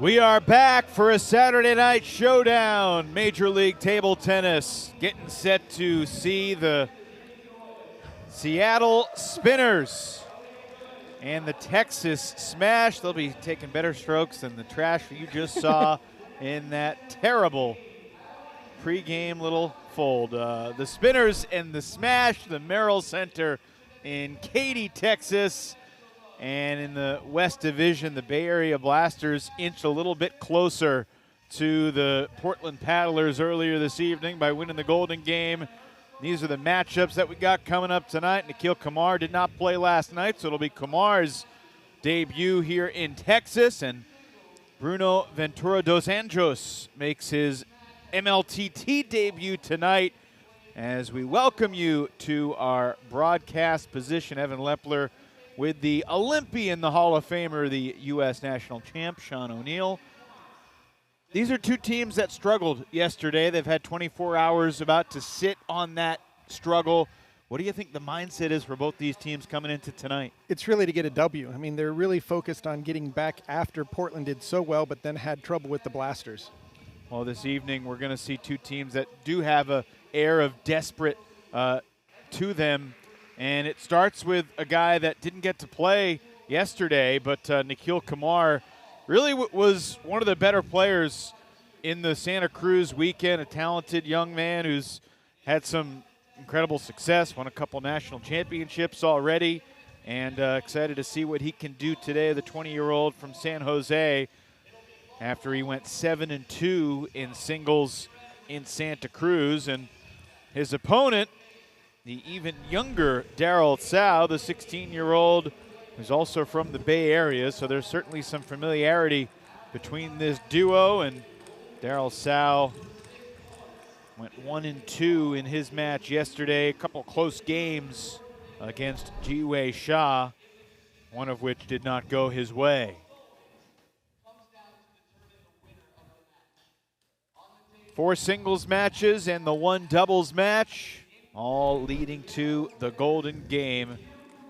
We are back for a Saturday night showdown. Major League Table Tennis getting set to see the Seattle Spinners and the Texas Smash. They'll be taking better strokes than the trash you just saw in that terrible pregame little fold. The Spinners and the Smash, the Merrill Center in Katy, Texas. And in the West Division, the Bay Area Blasters inched a little bit closer to the Portland Paddlers earlier this evening by winning the Golden Game. These are the matchups that we got coming up tonight. Nikhil Kumar did not play last night, so it'll be Kumar's debut here in Texas. And Bruno Ventura dos Anjos makes his MLTT debut tonight as we welcome you to our broadcast position. Evan Lepler with the Olympian, the Hall of Famer, the U.S. national champ, Sean O'Neill. These are two teams that struggled yesterday. They've had 24 hours about to sit on that struggle. What do you think the mindset is for both these teams coming into tonight? It's really to get a W. I mean, they're really focused on getting back after Portland did so well, but then had trouble with the Blasters. Well, this evening we're going to see two teams that do have an air of desperate to them. And it starts with a guy that didn't get to play yesterday, but Nikhil Kumar really was one of the better players in the Santa Cruz weekend, a talented young man who's had some incredible success, won a couple national championships already, and excited to see what he can do today, the 20-year-old from San Jose, after he went 7-2 in singles in Santa Cruz. And his opponent, the even younger Daryl Tsao, the 16-year-old, who's also from the Bay Area, so there's certainly some familiarity between this duo. And Daryl Tsao went 1-2 in his match yesterday, a couple close games against Ji-Wei Shah, one of which did not go his way. 4 singles matches and the 1 doubles match, all leading to the Golden Game.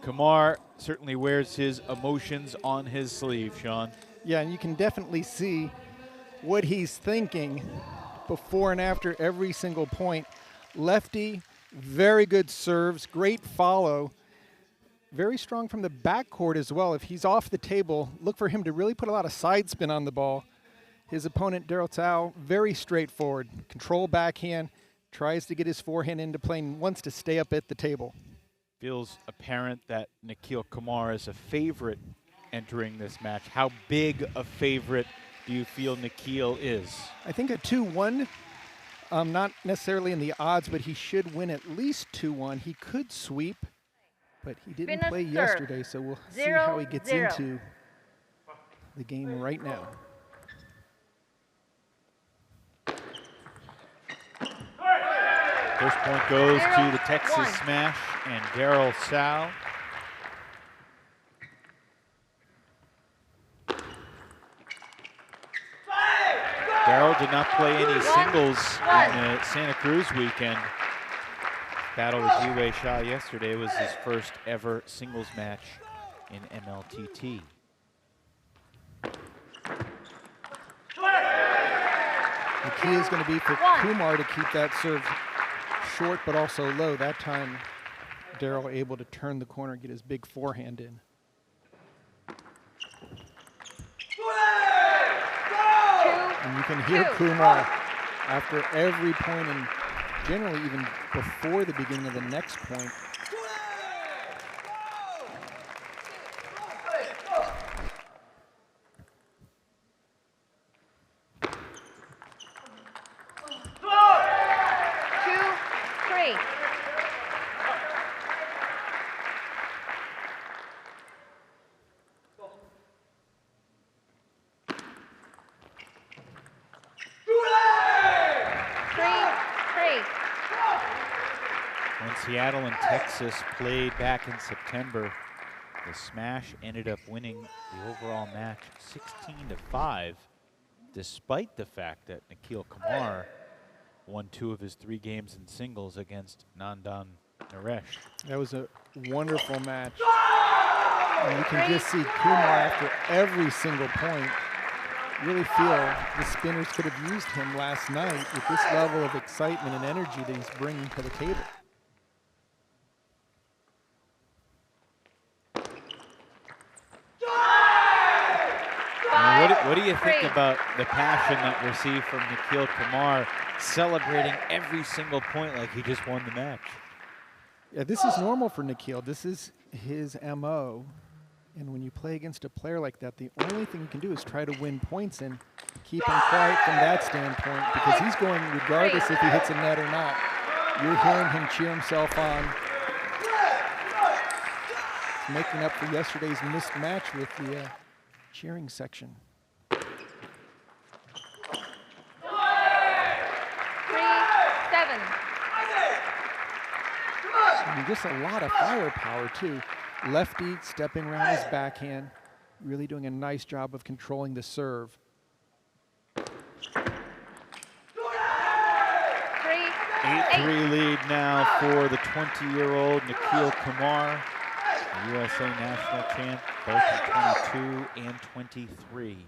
Kumar certainly wears his emotions on his sleeve, Sean. Yeah, and you can definitely see what he's thinking before and after every single point. Lefty, very good serves, great follow. Very strong from the backcourt as well. If he's off the table, look for him to really put a lot of side spin on the ball. His opponent, Daryl Tsao, very straightforward. Control backhand, tries to get his forehand into play and wants to stay up at the table. Feels apparent that Nikhil Kumar is a favorite entering this match. How big a favorite do you feel Nikhil is? I think a 2-1, not necessarily in the odds, but he should win at least 2-1. He could sweep, but he didn't play yesterday, so we'll see how he gets into the game right now. First point goes to the Texas Smash and Daryl Tsao. Daryl did not play any singles in the Santa Cruz weekend. Battle with Ji-Wei Shah yesterday was his first ever singles match in MLTT. The key is going to be for Kumar to keep that serve short but also low. That time, Daryl able to turn the corner and get his big forehand in. And you can hear Kumar after every point and generally even before the beginning of the next point. When Seattle and Texas played back in September, the Smash ended up winning the overall match 16-5, despite the fact that Nikhil Kumar won 2 of his 3 games in singles against Nandan Naresh. That was a wonderful match. And you can just see Kumar after every single point really feel the spinners could have used him last night with this level of excitement and energy that he's bringing to the table. What do you think about the passion that we see from Nikhil Kumar, celebrating every single point like he just won the match? Yeah, this is normal for Nikhil. This is his MO. And when you play against a player like that, the only thing you can do is try to win points and keep him quiet from that standpoint, because he's going regardless if he hits a net or not. You're hearing him cheer himself on. He's making up for yesterday's missed match with the cheering section. 3-7. I mean, just a lot of firepower, too. Lefty stepping around his backhand, really doing a nice job of controlling the serve. 8-3 lead now for the 20-year-old Nikhil Kumar, the USA national champ, both in 22 and 23.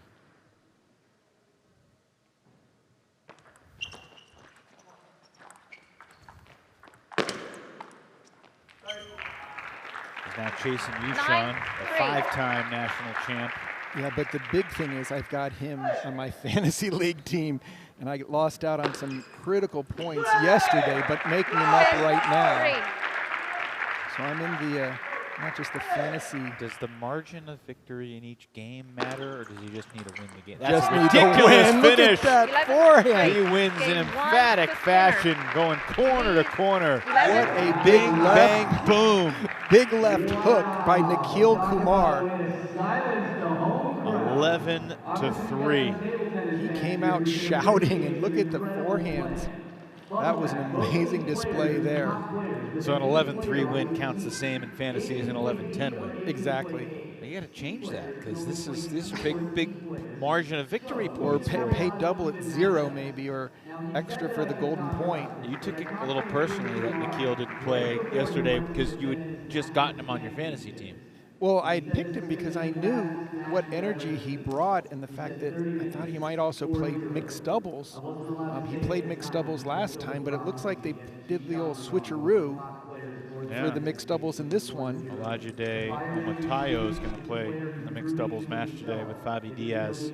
He's now chasing Yushan, a 5-time national champ. Yeah, but the big thing is I've got him on my fantasy league team, and I lost out on some critical points yesterday, but making them up right now. So I'm in the, not just the fantasy. Does the margin of victory in each game matter, or does he just need to win the game? Just That's a need to ridiculous win. finish. Look at that forehand. He wins in emphatic fashion, going corner to corner. What a big Bing, left, bang, boom. big left hook by Nikhil Kumar. 11-3. He came out shouting, and look at the forehands. That was an amazing display there. So an 11-3 win counts the same in fantasy as an 11-10 win. Exactly. You got to change that, because these are big margin of victory Or points. pay double at 0 maybe, or extra for the golden point. You took it a little personally that Nikhil didn't play yesterday because you had just gotten him on your fantasy team. Well, I picked him because I knew what energy he brought, and the fact that I thought he might also play mixed doubles. He played mixed doubles last time, but it looks like they did the old switcheroo for the mixed doubles in this one. Olajide Omatayo is going to play the mixed doubles match today with Fabi Diaz.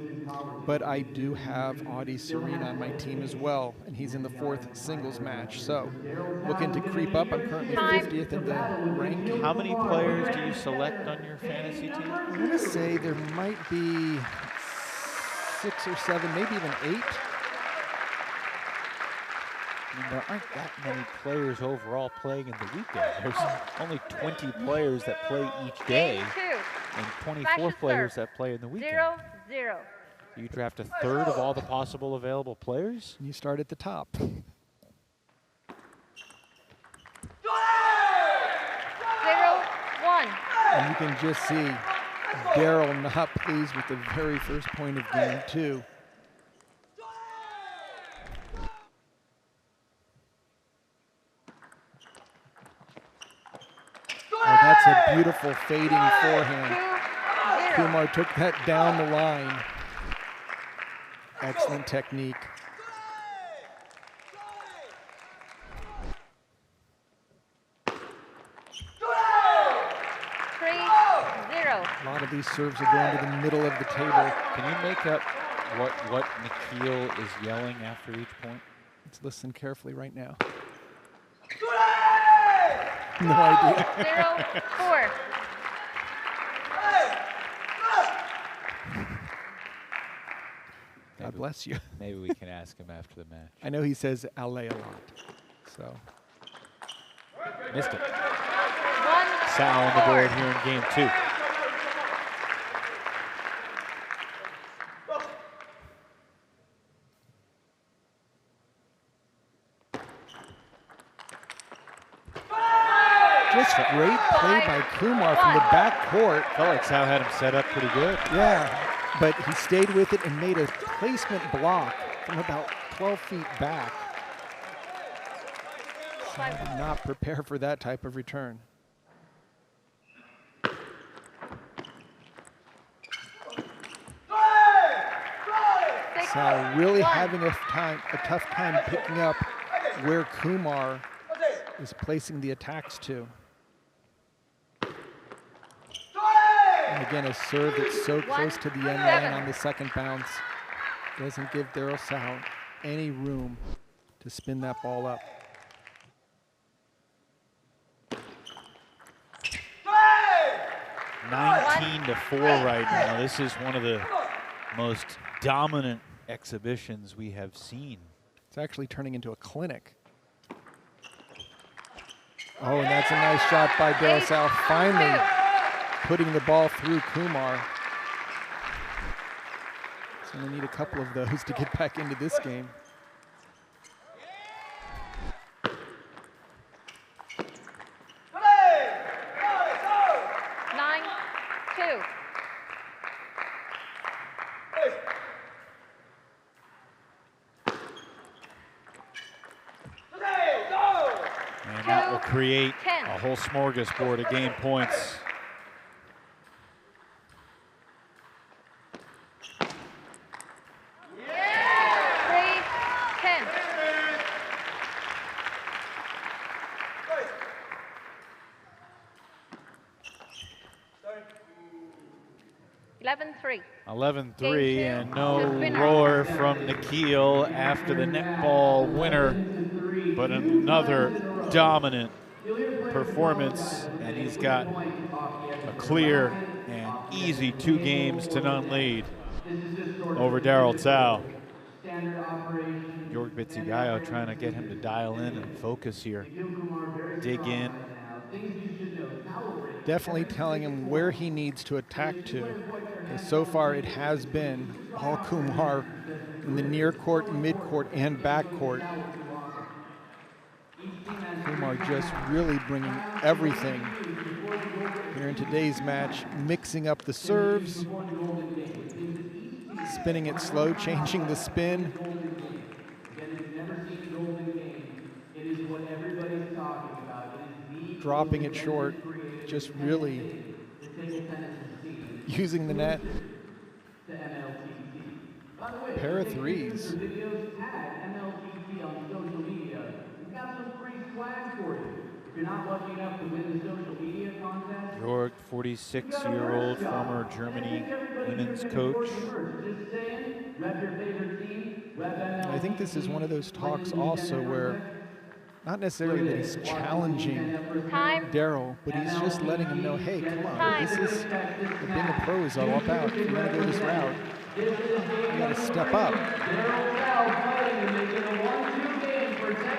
But I do have Audi Serena on my team as well, and he's in the 4th singles match. So looking to creep up. I'm currently 50th in the ranking. How many players do you select on your fantasy team? I'm going to say there might be 6 or 7, maybe even 8. I mean, there aren't that many players overall playing in the weekend. There's only 20 players that play each day and 24 players that play in the weekend. 0-0. You draft a third of all the possible available players? And you start at the top. 0-1. And you can just see Daryl not pleased with the very first point of game 2. Oh, that's a beautiful fading forehand. 2-0. Kumar took that down the line. Excellent technique. A lot of these serves are going to the middle of the table. Can you make up what Nikhil is yelling after each point? Let's listen carefully right now. No idea. 0-4. God bless you. Maybe we can ask him after the match. I know he says LA a lot, so. Missed it. 1-4. Sal on the board here in game 2. Just great play by Kumar from the back court. Felt like Sal had him set up pretty good. Yeah, but he stayed with it and made a placement block from about 12 feet back. Sal did not prepare for that type of return. Sal really having a tough time picking up where Kumar is placing the attacks to. And again, a serve that's so close to the end line on the second bounce doesn't give De La Salle any room to spin that ball up. $19 to 4 right now. This is one of the most dominant exhibitions we have seen. It's actually turning into a clinic. Oh, and that's a nice shot by De La Salle, finally putting the ball through Kumar. So we need a couple of those to get back into this game. And that will create a whole smorgasbord of game points. $11-3. 11-3, and no roar from Nikhil after the netball winner, but another dominant performance, and he's got a clear and easy 2 games to none lead over De La Salle. Jorg Bitzigayo trying to get him to dial in and focus here, dig in. Definitely telling him where he needs to attack to. And so far it has been all Kumar in the near court, mid court, and back court. Kumar just really bringing everything here in today's match, mixing up the serves, spinning it slow, changing the spin. Dropping it short, just really using the net. Pair of threes. Jorg, 46-year-old, former Germany women's coach. I think this is one of those talks also where not necessarily that he's challenging Daryl, but he's just letting him know, hey, come on, this is what being a pro is all about. If you want to go this route, you got to step up.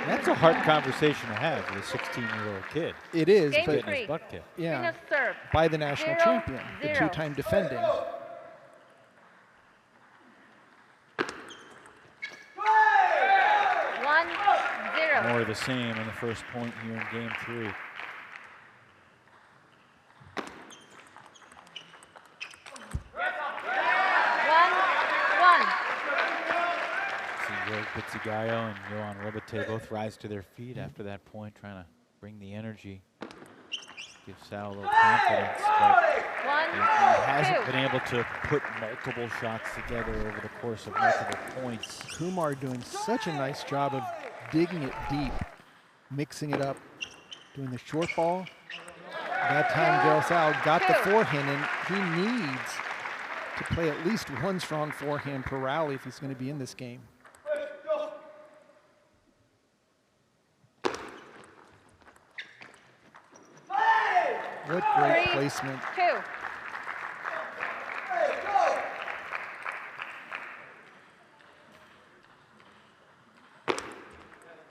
That's a hard conversation to have with a 16-year-old kid. It is, Game but three. yeah, Serve. by the national 0-0. champion, the 2-time defending. More of the same in the first point here in game 3. See Jorg Bitzigayo and Johan Robite both rise to their feet after that point, trying to bring the energy, give Sal a little confidence. But he hasn't been able to put multiple shots together over the course of multiple points. Kumar doing such a nice job of digging it deep, mixing it up, doing the short ball. That time De La Salle got the forehand, and he needs to play at least one strong forehand per rally if he's going to be in this game. What great placement. 2.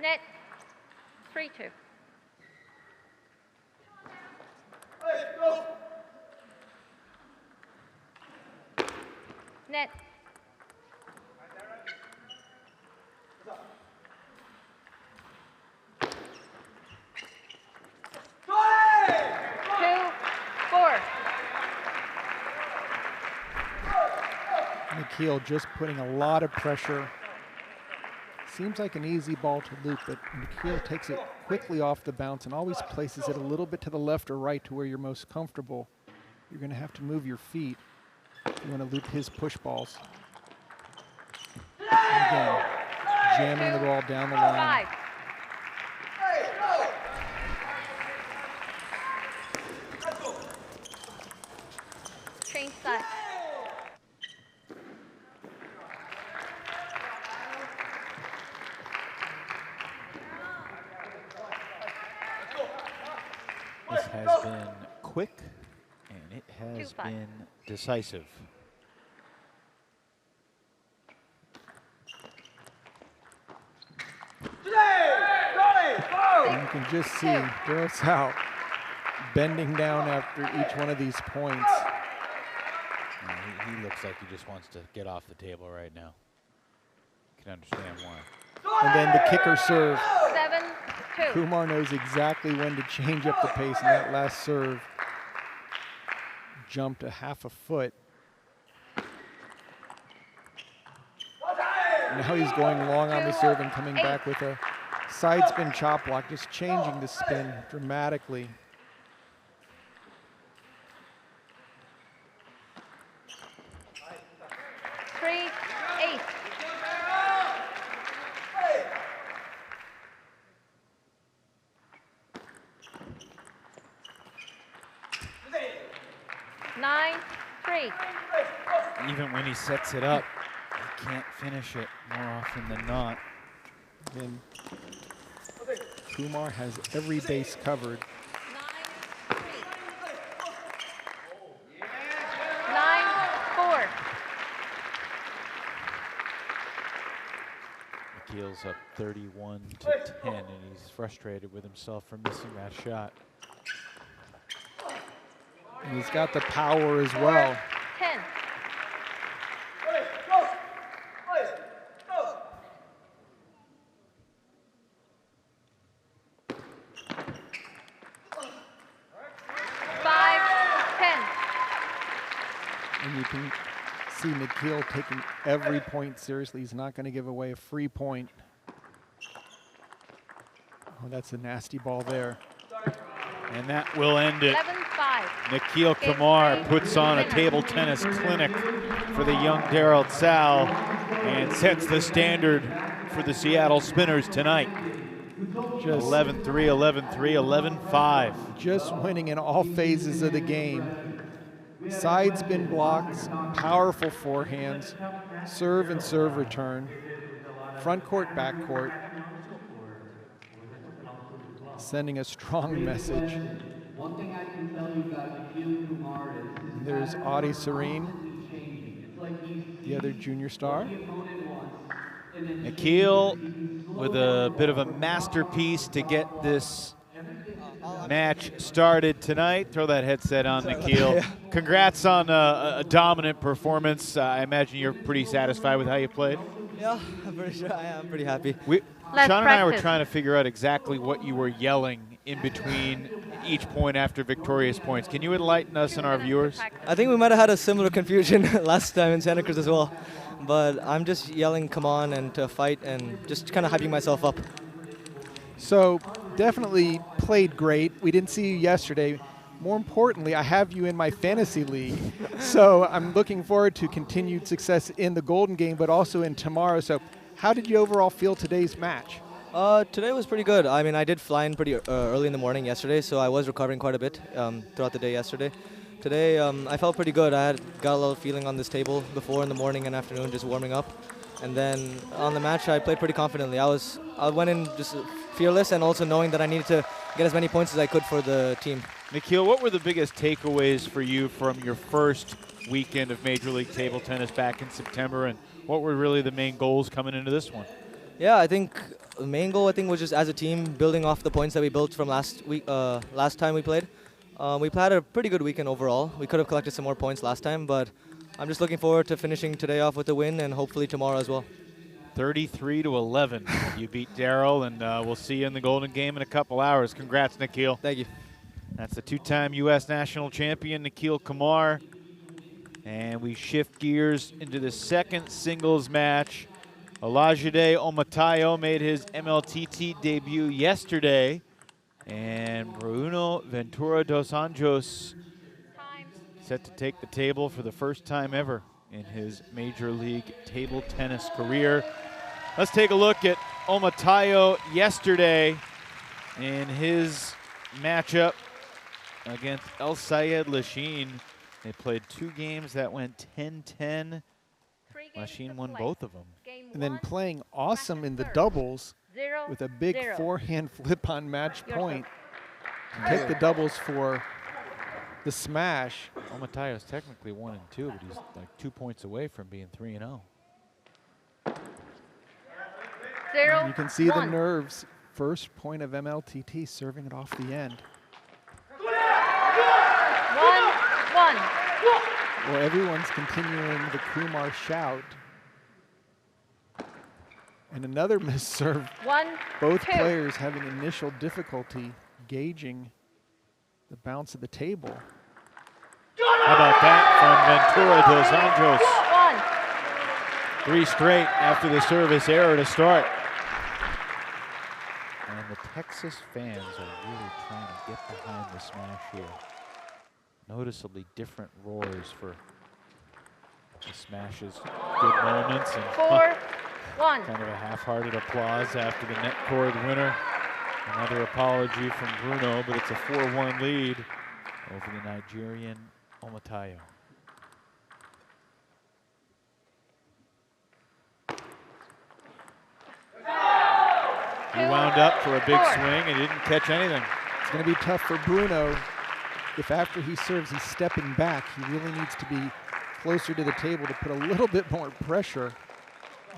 Net. 3-2. Net. Nikhil just putting a lot of pressure. Seems like an easy ball to loop, but Nikhil takes it quickly off the bounce and always places it a little bit to the left or right to where you're most comfortable. You're going to have to move your feet if you want to loop his push balls. Again, jamming the ball down the line. 5. Change side. This has been quick, and it has 2-5. been decisive. And you can just see Darryl Sal bending down after each one of these points. He looks like he just wants to get off the table right now. Can understand why. And then the kicker serve. 7-2. Kumar knows exactly when to change up the pace, and that last serve jumped a half a foot. Now he's going long on the serve and coming back with a side spin chop block, just changing the spin dramatically. Three, 8. Nine, 3. Even when he sets it up, he can't finish it more often than not. And Kumar has every base covered. 9-4. McKeel's up 31-10, and he's frustrated with himself for missing that shot. And he's got the power as well. 10. And you can see McKeel taking every point seriously. He's not going to give away a free point. Oh, that's a nasty ball there. And that will end it. 11-5. Nikhil Kumar puts on a table tennis clinic for the young Darryl Sal and sets the standard for the Seattle Spinners tonight. Just 11-3, 11-3, 11-5. Just winning in all phases of the game. Side spin blocks, powerful forehands, serve and serve return, front court, back court, sending a strong message. And there's Audie Serene, the other junior star. Nikhil with a bit of a masterpiece to get this match started tonight. Throw that headset on, Nikhil. Yeah. Congrats on a dominant performance. I imagine you're pretty satisfied with how you played. Yeah, I'm pretty sure I am pretty happy. Sean Let's and I were practice. trying to figure out exactly what you were yelling in between each point after victorious points. Can you enlighten us and our viewers? I think we might have had a similar confusion last time in Santa Cruz as well. But I'm just yelling, come on, and to fight, and just kind of hyping myself up. So definitely played great. We didn't see you yesterday. More importantly, I have you in my fantasy league. So I'm looking forward to continued success in the Golden Game, but also in tomorrow. So how did you overall feel today's match? Today was pretty good. I mean, I did fly in pretty early in the morning yesterday, so I was recovering quite a bit throughout the day yesterday. Today, I felt pretty good. I had got a little feeling on this table before in the morning and afternoon, just warming up. And then on the match, I played pretty confidently. I went in just fearless and also knowing that I needed to get as many points as I could for the team. Nikhil, what were the biggest takeaways for you from your first weekend of Major League Table Tennis back in September, and what were really the main goals coming into this one? Yeah, I think the main goal was just as a team building off the points that we built from last time we played. We had a pretty good weekend overall. We could have collected some more points last time, but I'm just looking forward to finishing today off with a win and hopefully tomorrow as well. 33-11. You beat Darryl, and we'll see you in the Golden Game in a couple hours. Congrats, Nikhil. Thank you. That's the two-time U.S. national champion, Nikhil Kumar. And we shift gears into the second singles match. Olajide Omatayo made his MLTT debut yesterday. And Bruno Ventura dos Anjos set to take the table for the first time ever. in his Major League table tennis career. Let's take a look at Omatayo yesterday in his matchup against El Sayed Lachine. They played 2 games that went 10-10. Lachine won both of them. And then playing awesome in the doubles with a big forehand flip on match point. Take the doubles for the smash. Omatayo's technically 1-2, but he's like 2 points away from being 3-0. You can see the nerves. First point of MLTT serving it off the end. 1-1. Well, everyone's continuing the Kumar shout. And another missed serve. 1-2. Both players having initial difficulty gauging the bounce of the table. How about that from Ventura dos Anjos? 1. 3 straight after the service error to start. And the Texas fans are really trying to get behind the smash here. Noticeably different roars for the smash's good moments. And 4-1. kind of a half-hearted applause after the net cord winner. Another apology from Bruno, but it's a 4-1 lead over the Nigerian Omatayo. He wound up for a big swing and didn't catch anything. It's going to be tough for Bruno if after he serves he's stepping back. He really needs to be closer to the table to put a little bit more pressure.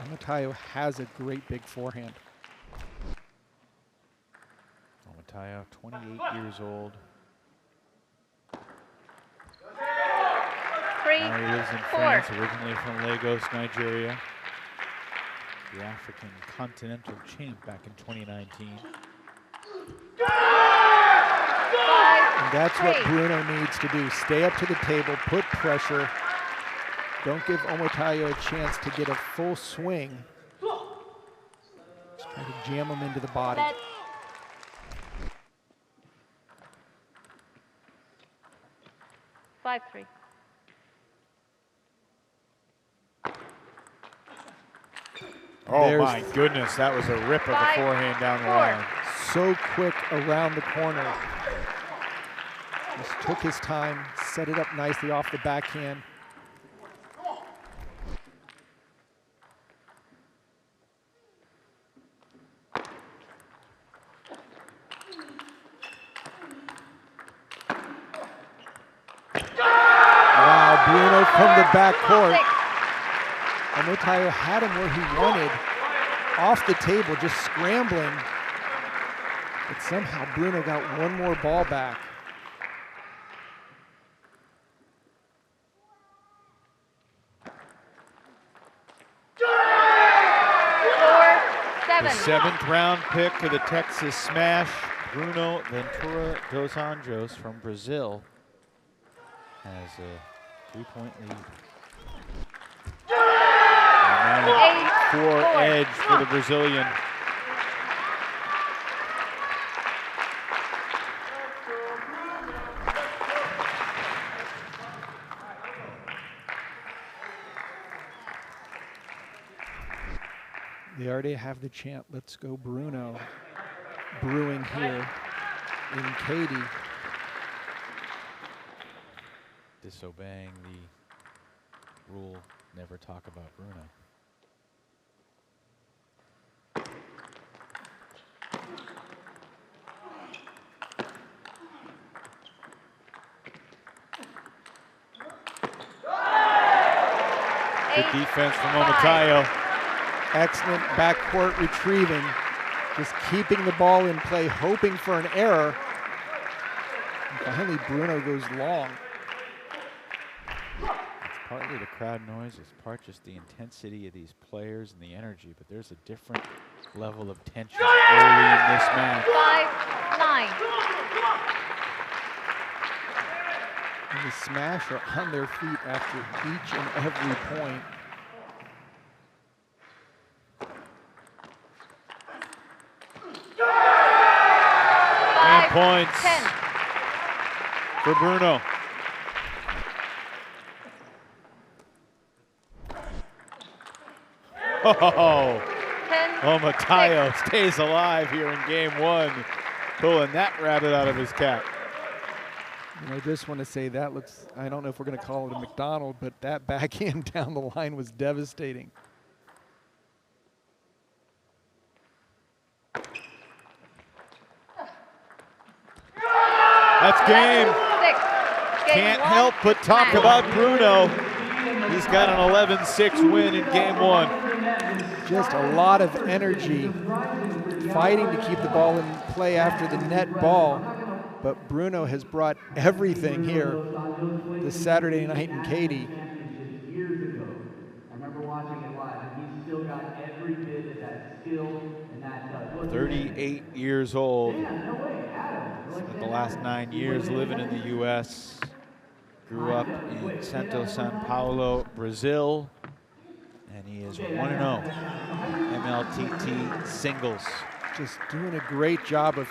Omatayo has a great big forehand. Omatayo, 28 years old. 3-4. Now he lives in France, originally from Lagos, Nigeria. The African Continental Champ back in 2019. And that's what Bruno needs to do. Stay up to the table, put pressure. Don't give Omatayo a chance to get a full swing. Just try to jam him into the body. 5-3. Oh There's my goodness, that was a rip of a forehand down the line. So quick around the corner. Just took his time, set it up nicely off the backhand. Wow, Bruno from the backcourt. Omatayo had him where he wanted, off the table, just scrambling. But somehow Bruno got one more ball back. The 7th round pick of the Texas Smash, Bruno Ventura dos Anjos from Brazil, has a 3-point lead. And now a 4 edge for the Brazilian. They already have the chant, "Let's go Bruno," brewing here in Katy. Disobeying the rule, never talk about Bruno. Good defense from Omatayo. Excellent backcourt retrieving, just keeping the ball in play, hoping for an error. And finally, Bruno goes long. It's partly the crowd noise, it's part just the intensity of these players and the energy, but there's a different level of tension early in this match. 5-9. And the Smash are on their feet after each and every point. Points 10. for Bruno. Oh, 10. Matayo stays alive here in game one, pulling that rabbit out of his cap. And I just want to say that looks, I don't know if we're going to call it a McDonald, but that backhand down the line was devastating. That's game. 6. Game Can't one. help but talk Match. about Bruno. He's got an 11-6 win in game one. Just a lot of energy fighting to keep the ball in play after the net ball. But Bruno has brought everything here this Saturday night in Katy. Years ago, I remember watching it live, and he's still got every bit of that skill and that touch. 38 years old. Yeah, no way, Adam. Spent the last 9 years living in the U.S. Grew up in Santo São Paulo, Brazil. And he is 1-0 MLTT singles. Just doing a great job of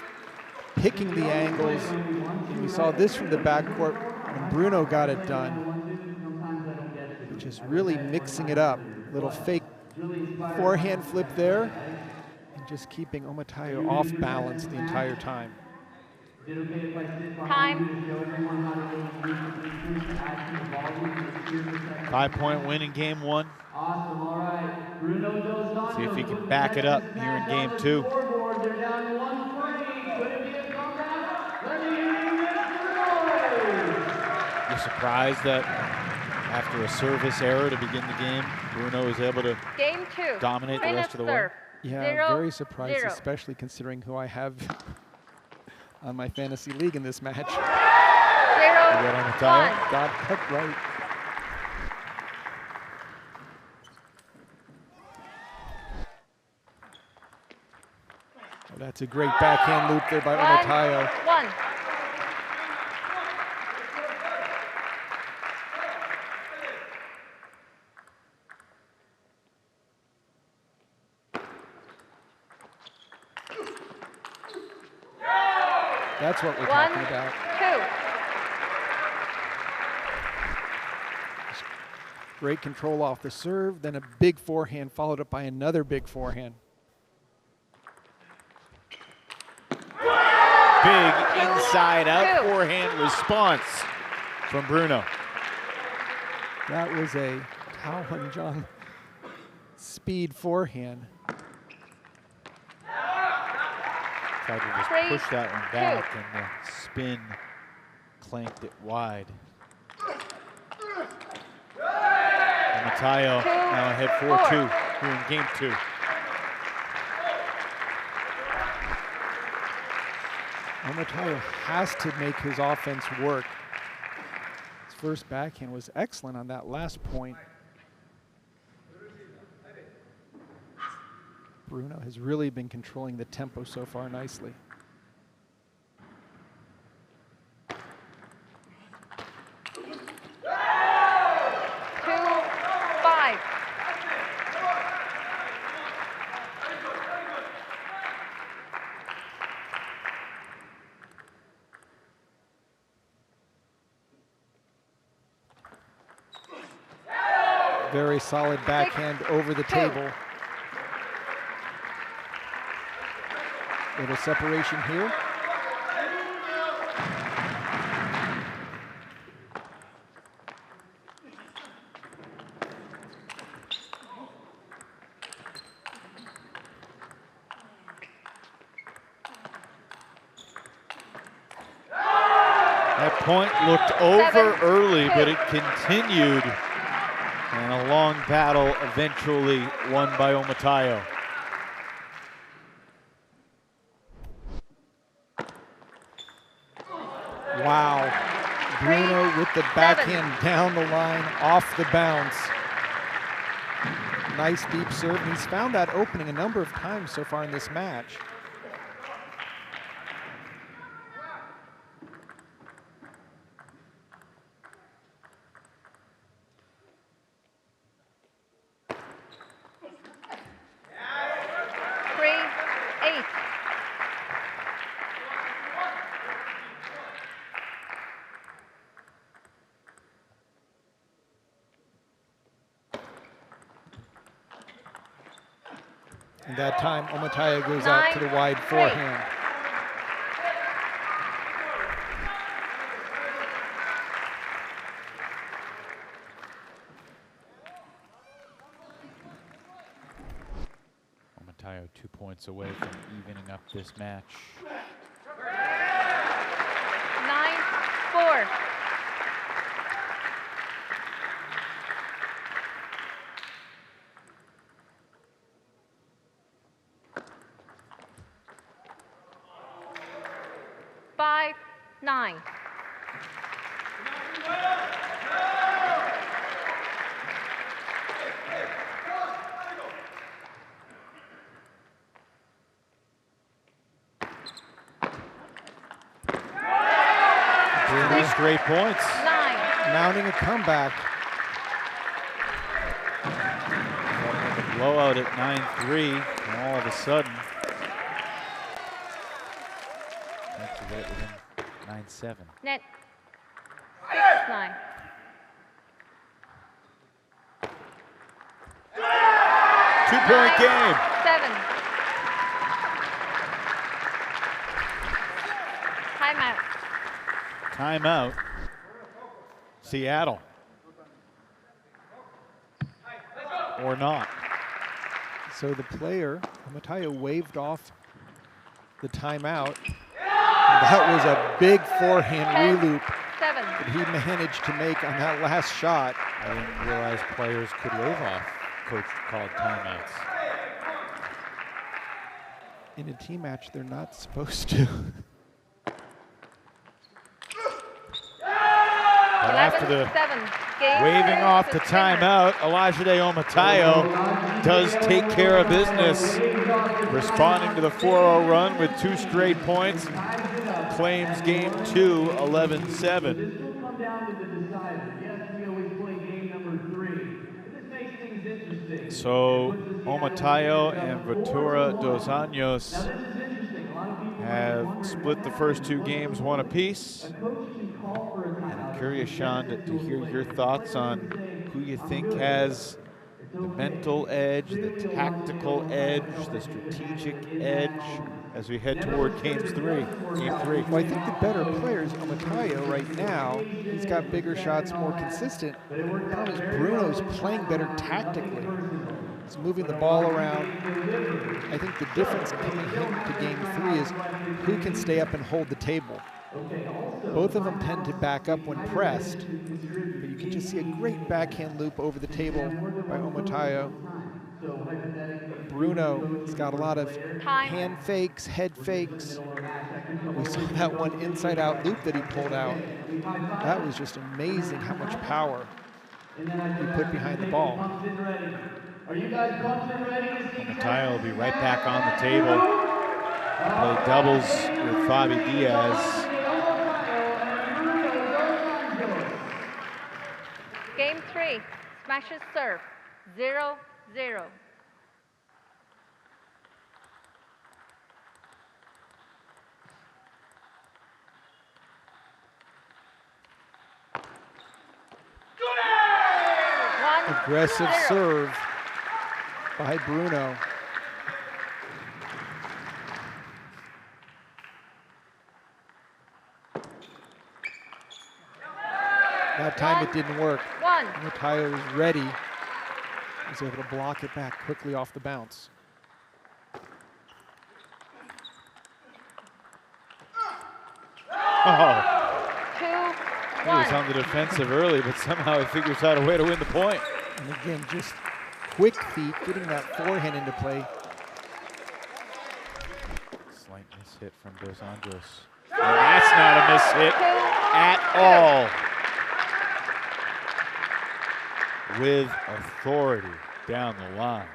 picking the angles. And we saw this from the backcourt when Bruno got it done. Just really mixing it up. Little fake forehand flip there. And just keeping Omatayo off balance the entire time. Time. 5-point win in game one. Awesome, all right. Bruno Dos Santos. See if he can back it up here in game two. They're down to 1-3. Could it be a comeback? Let me hear you get Bruno. You're surprised that after a service error to begin the game, Bruno is able to Game 2. dominate the rest of the way? Serve. Yeah, 0, very surprised, 0. especially considering who I have on my fantasy league in this match. 0, got on the tile? 1. Got that right. Oh, that's a great backhand loop there by Omatayo. 1. That's what we're 1, talking about. 2. Great control off the serve, then a big forehand followed up by another big forehand. Big inside out 2. forehand response from Bruno. That was a Tao Jung speed forehand. Tried to just 3, push that one back and the spin clanked it wide. And Matayo 2, now ahead 4. 4-2 here in game two. Omatayo has to make his offense work. His first backhand was excellent on that last point. Bruno has really been controlling the tempo so far nicely. Very solid backhand over the table. Little separation here. That point looked over early, but it continued. And a long battle eventually won by Omatayo. Wow. Bruno with the backhand down the line, off the bounce. Nice deep serve. He's found that opening a number of times so far in this match. And that time, Omataya goes out to the wide 9-3. forehand. Omataya 2 points away from evening up this match. 9-4. Five, 9. Three straight points. 9. Mounting a comeback. A blowout at 9-3, and all of a sudden, that's to get it within 9-7. Net. 6-9. Two-point game. 7. Timeout. Timeout. Seattle. Or not. So the player, Omataya, waved off the timeout. That was a big forehand 10, reloop 7. that he managed to make on that last shot. I didn't realize players could wave off coach-called timeouts. In a team match, they're not supposed to. But after the 7. Game waving off the to Finland. timeout, Olajide Omatayo does take care of business, responding to the 4-0 run with 2 straight points, claims game 2, 11-7. This will come down to the decider. Yes, we always play game number 3. But this makes things interesting. So It puts the Omatayo Seattle and Sanders up Ventura 4-1. dos Now Anjos this is interesting. A lot of people might be have wondering split what the happens first 2 when games, 1 apiece. a coach can call for a And timeout. I'm curious, He Sean, gets to it hear a your player. thoughts Players on can say, who you "I'm think good." has It's the okay. mental edge, the Really, Olajide tactical edge, Omatayo the is the strategic handler in edge that moment. as we head Never toward considered game 3. Well, I think the better player is Omataya right now. He's got bigger shots, more consistent. But it worked The problem out is very well Bruno's this playing time better around, tactically. nothing personal. He's moving the But ball Olajide around. delivered. I think the difference coming into game 3 is who can stay up and hold the table. Okay, also, Both of them tend to back up when timeouts pressed, to contribute. but you can just see a great backhand loop over the table by Omataya. So hypothetically, Bruno's got a lot of Time. hand fakes, head fakes. middle of a match, that could come We over saw to that you. one inside-out loop that he pulled out. We high-five. That was just amazing how much power And then I he go put back behind and the say, ball. pumped and ready. Are you guys pumped and ready to see Omatayo will be right back on the table. Play doubles with Fabi Diaz. Game 3. Smashes serve. 0-0. Aggressive 1-0. serve by Bruno. That time it didn't work. 1. Omataya was ready. Was able to block it back quickly off the bounce. Oh, 2, he was 1. on the defensive early, but somehow he figures out a way to win the point. And again, just quick feet, getting that forehand into play. Slight mishit from Dos Anjos. And that's not a mishit 2, at all. With authority down the line.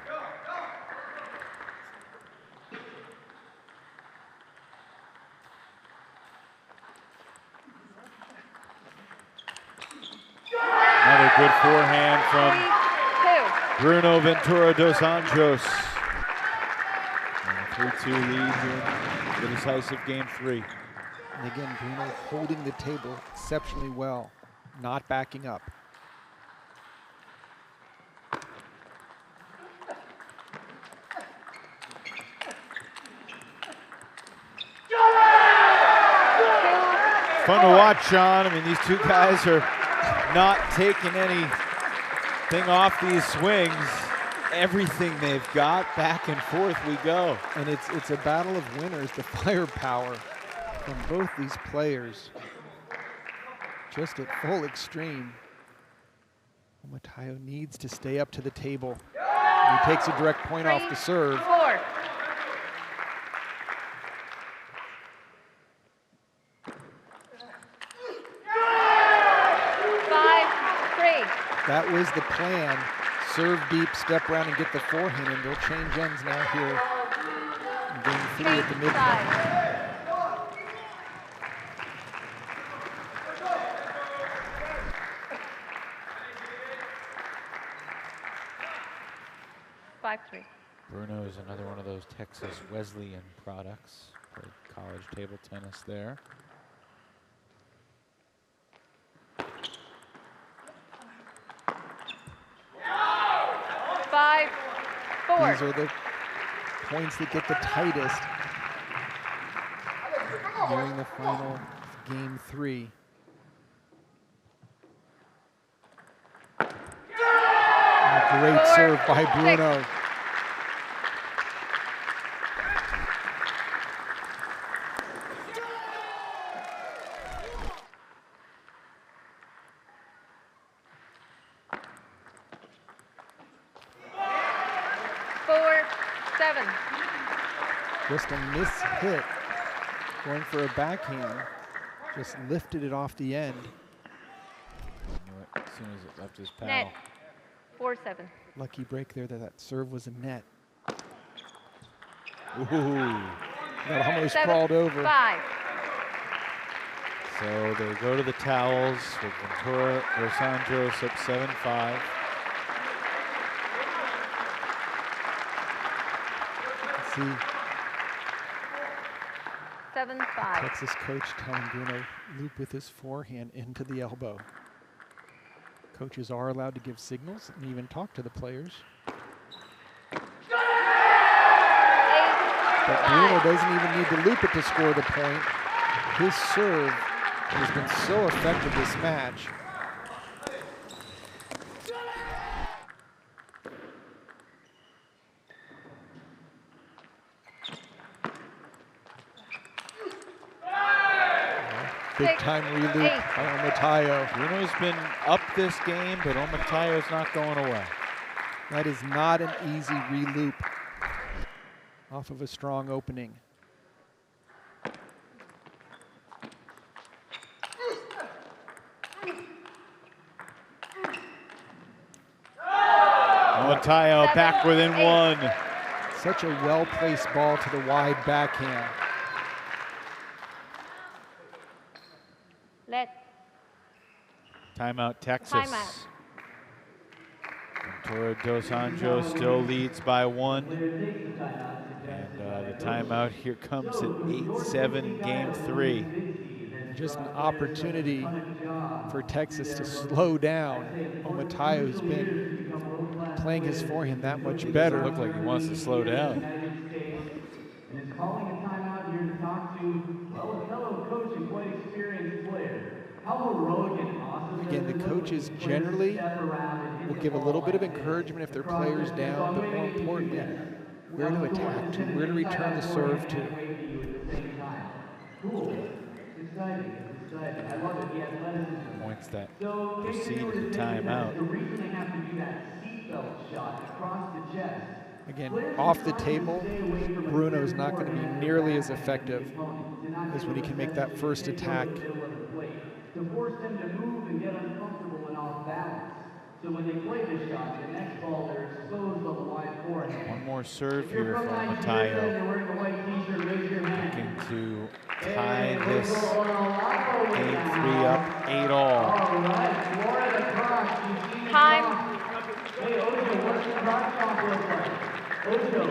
Another good forehand from 3-2. Bruno Ventura dos Anjos. And a 3-2 lead here in the decisive game 3. And again, Bruno holding the table exceptionally well, not backing up. fun to watch, Sean. I mean, these two guys are not taking anything off these swings. Everything they've got, back and forth we go. And it's a battle of winners. The firepower from both these players just at full extreme. Matayo needs to stay up to the table. He takes a direct point off the serve. 4. That was the plan. Serve deep, step around, and get the forehand, and they'll change ends now here in game 3 at the midpoint. 5-3. Bruno is another one of those Texas Wesleyan products. Played college table tennis there. These are the points that get the tightest during the final game 3. And a great serve by Bruno. 4-7. Just a miss hit, going for a backhand. Just lifted it off the end. Knew it as soon as it left his paddle. Net. 4-7. Lucky break there that serve was a net. Ooh. That almost 7-5. crawled over. So they go to the towels with Ventura Dos Anjos up 7-5. See 7-5. Texas coach telling Bruno, loop with his forehand into the elbow. Coaches are allowed to give signals and even talk to the players. But Bruno doesn't even need to loop it to score the point. His serve has been so effective this match. Big time reloop by Omatayo. Bruno's been up this game, but Omatayo's not going away. That is not an easy reloop off of a strong opening. Omatayo back within 1. Such a well-placed ball to the wide backhand. Let. Timeout Texas. Timeout. Ventura Dos Anjos still leads by 1. And the timeout here comes at 8-7 in game 3. Just an opportunity for Texas to slow down. Omatayo's been playing his forehand that much better. Doesn't look like he wants to slow down. And is calling a timeout here to talk to, well, a fellow coach and quite experienced player. How heroic and awesome. Again, the coaches generally will give a little bit of encouragement if their player's down, but more importantly, where to attack to, where to return the serve to. Cool. It's exciting. It's exciting. I love it. The athleticism. Points that So precede the timeout. the reason they have to do that seatbelt shot across the chest. Again, off the table, Bruno's not going to be nearly as effective as when he can make that first attack. To force them to move and get uncomfortable and off balance. So when they play the shot, the next ball they're exposed on the wide forehand. One more serve here for Omatayo. Looking to tie this game 3 up 8-all. Time. Hey, Ojo, what's your crock shot look like? Ojo,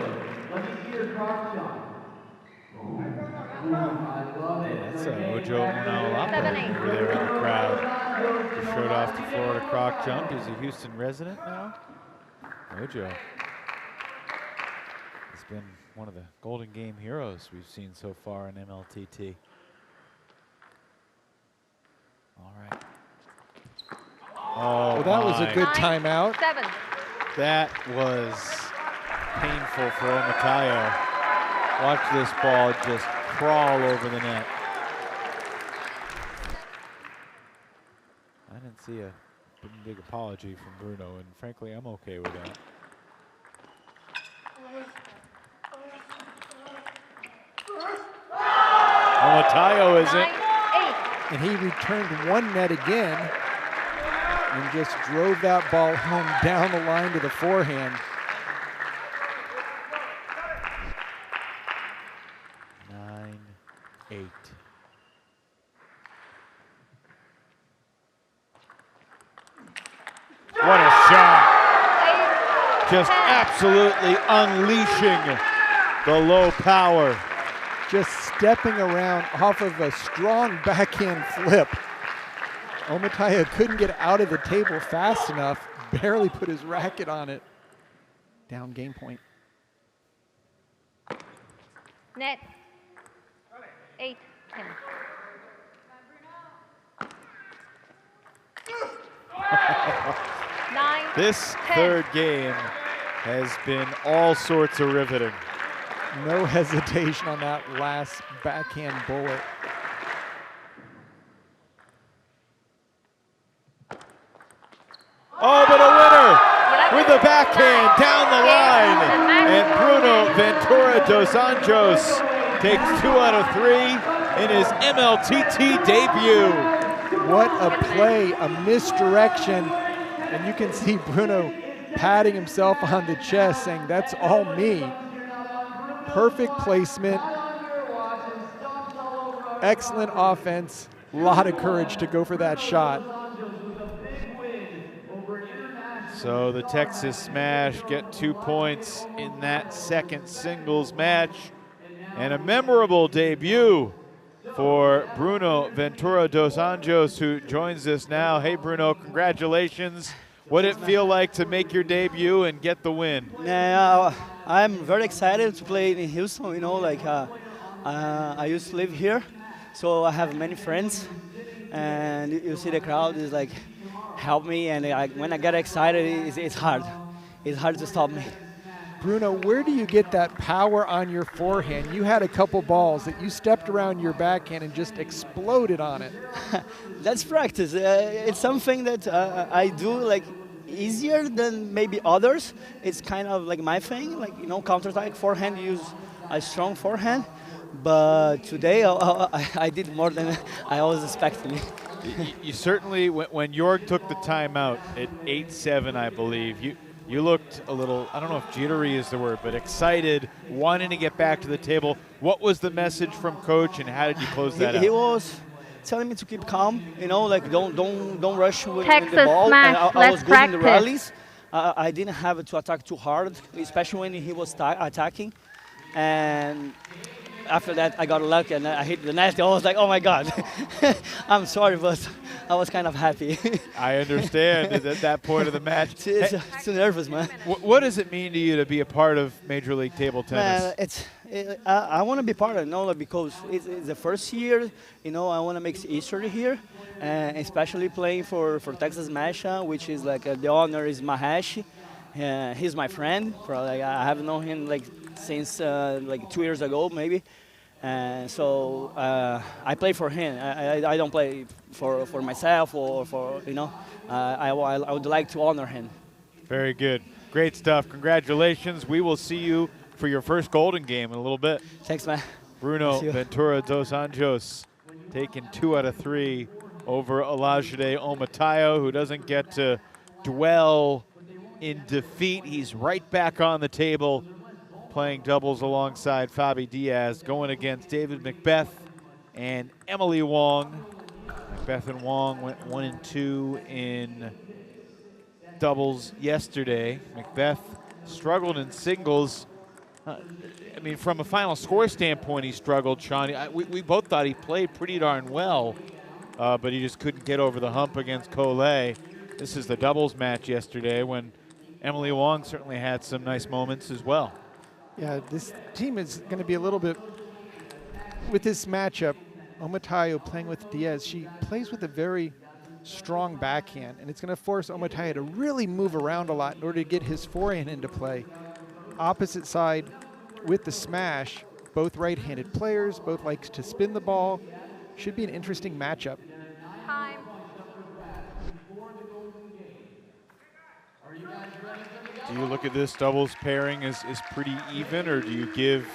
let me see your crock shot. I love it. That's Ojo Unalapa over there in the crowd. Just showed off the Florida croc jump. He's a Houston resident now. Ojo has been one of the Golden Game heroes we've seen so far in MLTT. All right. Oh, Well, that was a my. good timeout. 7. That was painful for Omatayo. Watch this ball just crawl over the net. I didn't see a big apology from Bruno, and frankly, I'm okay with that. Omatayo 9, isn't. 8. And he returned one net again and just drove that ball home down the line to the forehand. 9-8. What a shot. 8, Just 10. absolutely unleashing the low power. Just stepping around off of a strong backhand flip. Omatayo couldn't get out of the table fast enough, barely put his racket on it. Down game point. Net. 8, 10. Nine. This 10. third game has been all sorts of riveting. No hesitation on that last backhand bullet. Oh, but a winner with the backhand down the line. And Bruno Ventura dos Anjos takes 2 out of 3 in his MLTT debut. What a play, a misdirection. And you can see Bruno patting himself on the chest saying, that's all me. Perfect placement, excellent offense, a lot of courage to go for that shot. So the Texas Smash get 2 points in that second singles match. And a memorable debut for Bruno Ventura dos Anjos, who joins us now. Hey, Bruno, congratulations. What did it feel like to make your debut and get the win? Yeah, I'm very excited to play in Houston. You know, like I used to live here, so I have many friends, and you see the crowd is like help me, and when I get excited, it's hard. It's hard to stop me. Bruno, where do you get that power on your forehand? You had a couple balls that you stepped around your backhand and just exploded on it. That's practice. It's something that I do like easier than maybe others. It's kind of like my thing, like, you know, counter-attack forehand, use a strong forehand. But today I did more than I was expecting. You certainly, when Jorg took the timeout at 8-7, I believe, you looked a little, I don't know if jittery is the word, but excited, wanting to get back to the table. What was the message from coach, and how did you close that out? He was telling me to keep calm, you know, like don't rush with Texas the ball. Smash, I was let's good in the practice. rallies. I didn't have to attack too hard, especially when he was attacking. And after that, I got lucky and I hit the net. I was like, oh my God. I'm sorry, but I was kind of happy. I understand at that point of the match. It's too nervous, man. What does it mean to you to be a part of Major League Table Tennis? Man, I want to be part of it, you know, like, because it's the first year, you know, I want to make history here, and especially playing for Texas Masha, which is like the owner is Mahesh. He's my friend. Probably I have known him like since like 2 years ago, maybe. And so I play for him. I don't play for myself or for, you know, I would like to honor him. Very good. Great stuff. Congratulations. We will see you for your first Golden game in a little bit. Thanks, man. Bruno Ventura dos Anjos taking 2 out of 3 over Olajide Omatayo, who doesn't get to dwell in defeat. He's right back on the table, playing doubles alongside Fabi Diaz, going against David Macbeth and Emily Wong. Macbeth and Wong went 1 and 2 in doubles yesterday. Macbeth struggled in singles. I mean, from a final score standpoint, he struggled, Sean. We both thought he played pretty darn well, but he just couldn't get over the hump against Collet. This is the doubles match yesterday when Emily Wong certainly had some nice moments as well. Yeah, this team is going to be a little bit, with this matchup, Omotayo playing with Diaz, she plays with a very strong backhand, and it's going to force Omotayo to really move around a lot in order to get his forehand into play. Opposite side with the smash, both right-handed players, both likes to spin the ball. Should be an interesting matchup. Time. Do you look at this doubles pairing as pretty even, or do you give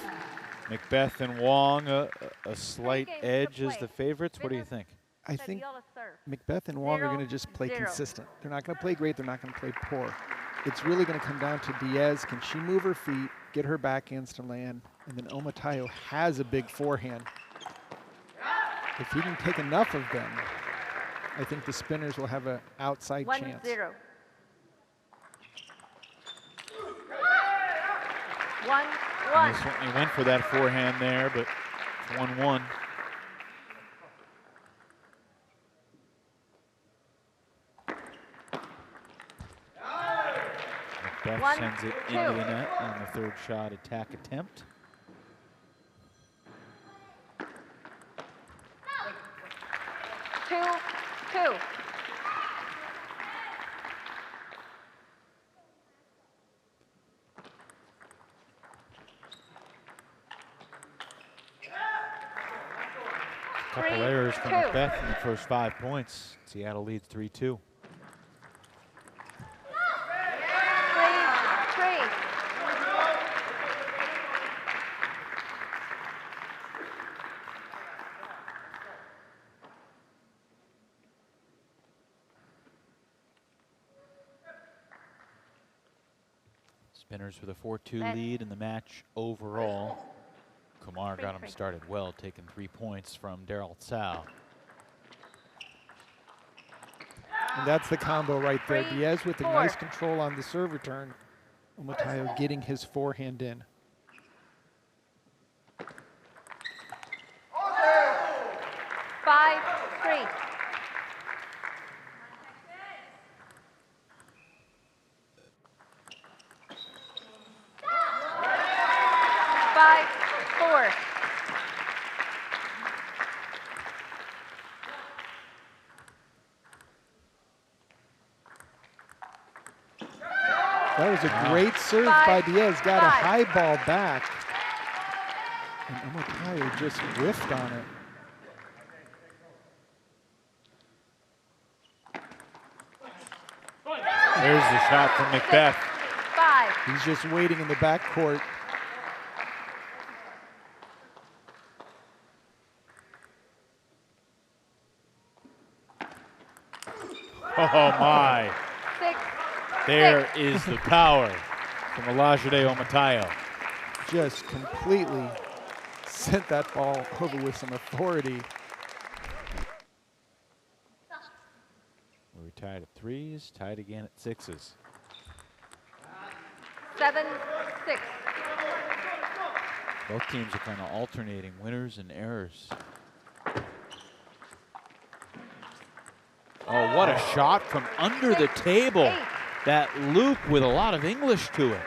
Macbeth and Wong a slight games to edge as play. the favorites? What do you think? I Said think yellow serve. Macbeth and Wong are 0, going to just play 0. consistent. They're not going to play great. They're not going to play poor. It's really going to come down to Diaz. Can she move her feet, get her backhands to land? And then Omotayo has a big forehand. If he can take enough of them, I think the spinners will have an outside 1, chance. 0. 1, And 1. they certainly went for that forehand there, but it's 1-1. Macbeth 1, sends it 2. into the net on the third shot attack attempt. Two, 2. Couple 3, errors from 2. Macbeth in the first 5 points. Seattle leads 3-2. 3, 3. Spinners with a 4-2 Net. lead in the match overall. Kumar got him 3-3. started well, taking 3 points from Daryl Tsao. And that's the combo right there. 3, Diaz with a 4. nice control on the serve return. Omotayo getting his forehand in. 5, 3. 5, 4. That was a Wow. great serve by 5, Diaz. Got a 5. high ball back. And Omotayo just whiffed on it. There's the shot from Macbeth. 5. He's just waiting in the backcourt. Oh my. 6, There is the power from Olajide Omotayo. Just completely sent that ball over with some authority. We're tied at 3s, tied again at 6s. 7, 6. Both teams are kind of alternating winners and errors. Oh, what a shot from under the table. 8. That loop with a lot of English to it.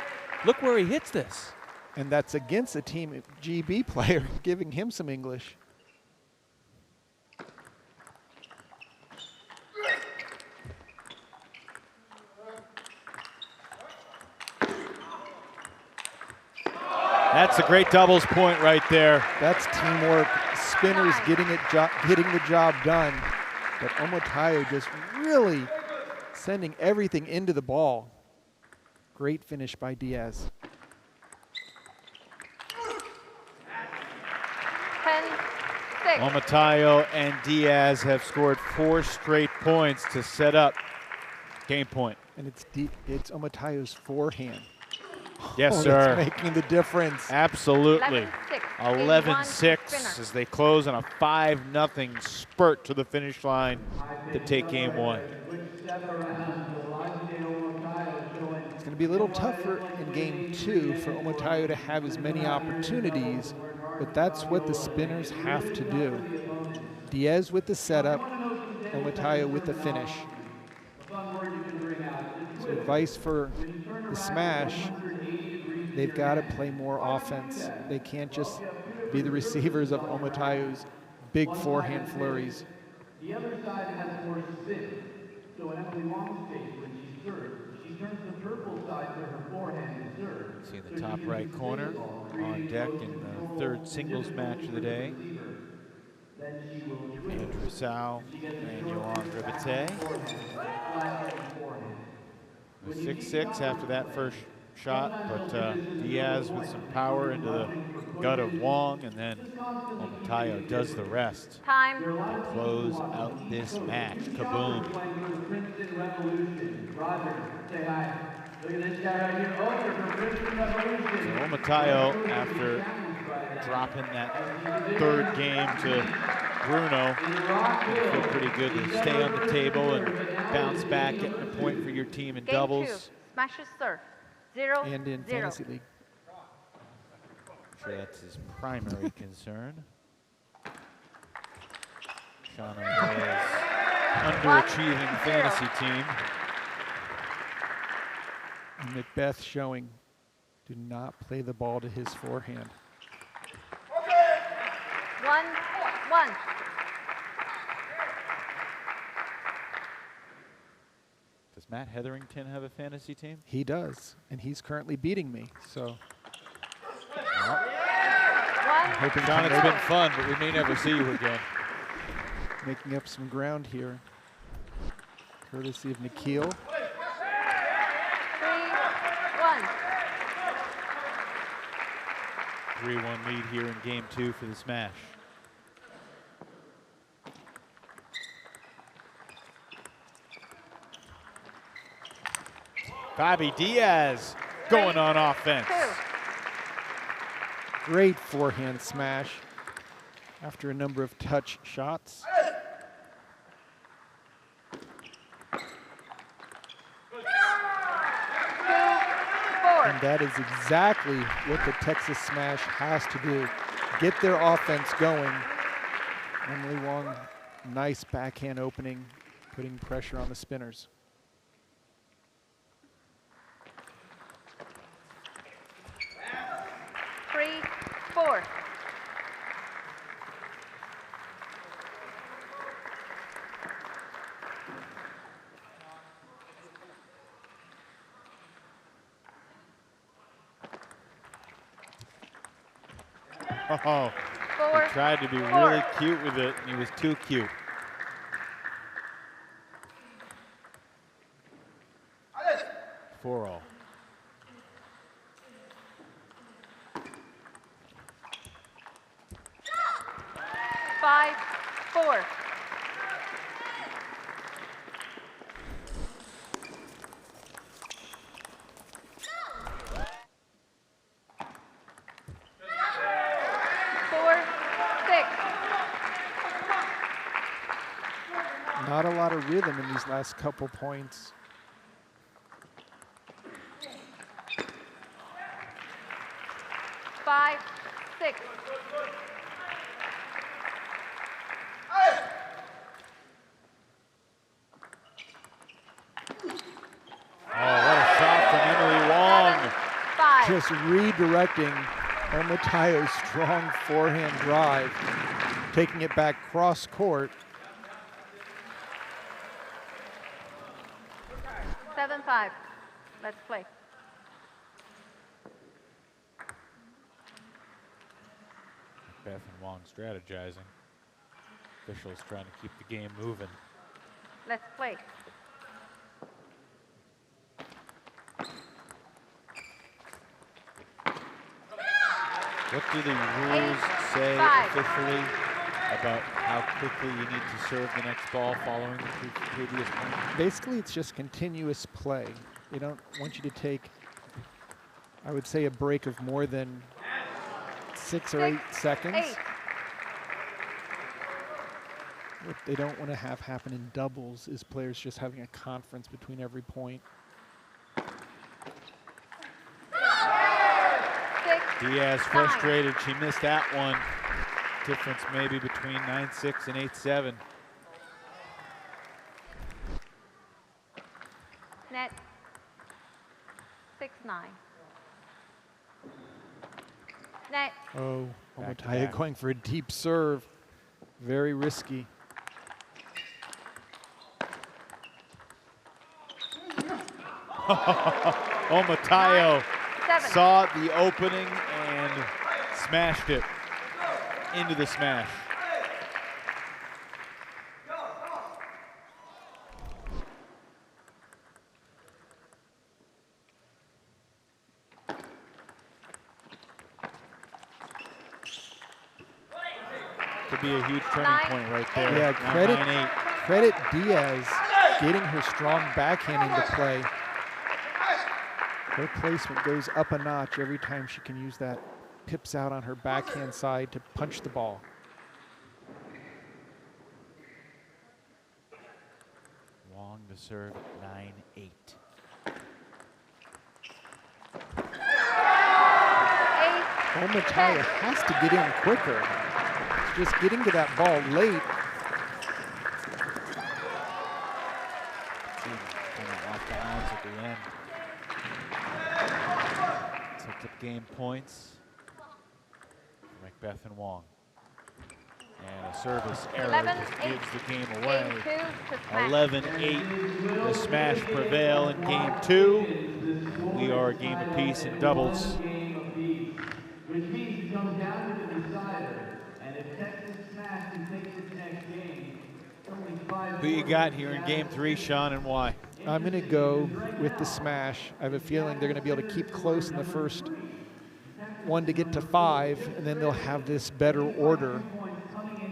Look where he hits this. And that's against a Team GB player, giving him some English. That's a great doubles point right there. That's teamwork. Spinners getting the job done. But Omotayo just really sending everything into the ball. Great finish by Diaz. 10, 6. Omotayo and Diaz have scored 4 straight points to set up game point. And it's Omotayo's forehand. Yes, Oh, sir. that's making the difference. Absolutely. 11, 6. 11-6 as they close on a 5-0 spurt to the finish line to take game 1. It's going to be a little tougher in game 2 for Omotayo to have as many opportunities, but that's what the spinners have to do. Diaz with the setup, Omotayo with the finish. So advice for the smash, they've got to play more offense. They can't just be the receivers of Omotayo's big forehand flurries. The other side has more spin. So in Emily Wong's case, when she serves, she turns the purple side to her forehand and serve. See in the top right corner, on deck in the third singles match of the day. Andrew Sau and Yolanda Ribate. 6-6 after that first shot, but Diaz with some power into the gut of Wong, and then Omotaya does the rest. Time. To close out this match. Kaboom. So Omotaya, after dropping that third game to Bruno, you feel pretty good to stay on the table and bounce back, getting a point for your team in Game doubles. 2. Smashes serve. 0, And in 0. Fantasy League. I'm sure that's his primary concern. Shauna is underachieving fantasy team. And Macbeth showing, do not play the ball to his forehand. 1-1. Does Matt Hetherington have a fantasy team? He does, and he's currently beating me. So hoping John, to it's been fun, but we may never see you again. making up some ground here. Courtesy of Nikhil. 3-1. 3-1 lead here in game 2 for the smash. Fabi Diaz going on offense. 2. Great forehand smash after a number of touch shots. 4. And that is exactly what the Texas Smash has to do. Get their offense going. Emily Wong, nice backhand opening, putting pressure on the spinners. 3-4. Oh, Four, he tried to be four. really cute with it, and he was too cute. Four all. Five, 4. Not a lot of rhythm in these last couple points. Five, 6. Oh, what a shot from Emily Wong. 5. Just redirecting Omotayo's strong forehand drive, taking it back cross court. 7-5. Let's play. Beth and Wong strategizing. Officials trying to keep the game moving. Let's play. What do the rules say 5. officially about how quickly you need to serve the next ball following the previous point? Basically, it's just continuous play. They don't want you to take, I would say, a break of more than 6 or 8 seconds. 8. What they don't want to have happen in doubles is players just having a conference between every point. 6. Diaz frustrated. She missed that one. Difference maybe between 9-6 and 8-7. Net. 6-9. Net. Oh, Back to Omotayo back. going for a deep serve. Very risky. Matayo 7. saw the opening and smashed it into the smash. Could be a huge turning 9, point right there. Yeah, Now credit 9-8. credit Diaz getting her strong backhand into play. Her placement goes up a notch every time she can use that pips out on her backhand side to punch the ball. Wong to serve at 9-8. 8. Matayo has to get in quicker. Just getting to that ball late. Kind of off balance at the end. Took the game points. Macbeth and Wong. And a service error 11, just 8. gives the game Game away. 2 to smash. 11-8. The smash prevail in game 2. We are a game apiece in doubles. Which means it comes down to the decider. And if Texas Smash can take this next game, only 5 Who you got here in game 3, Sean, and why? I'm going to go with the smash. I have a feeling they're going to be able to keep close in the first one to get to 5, and then they'll have this better order.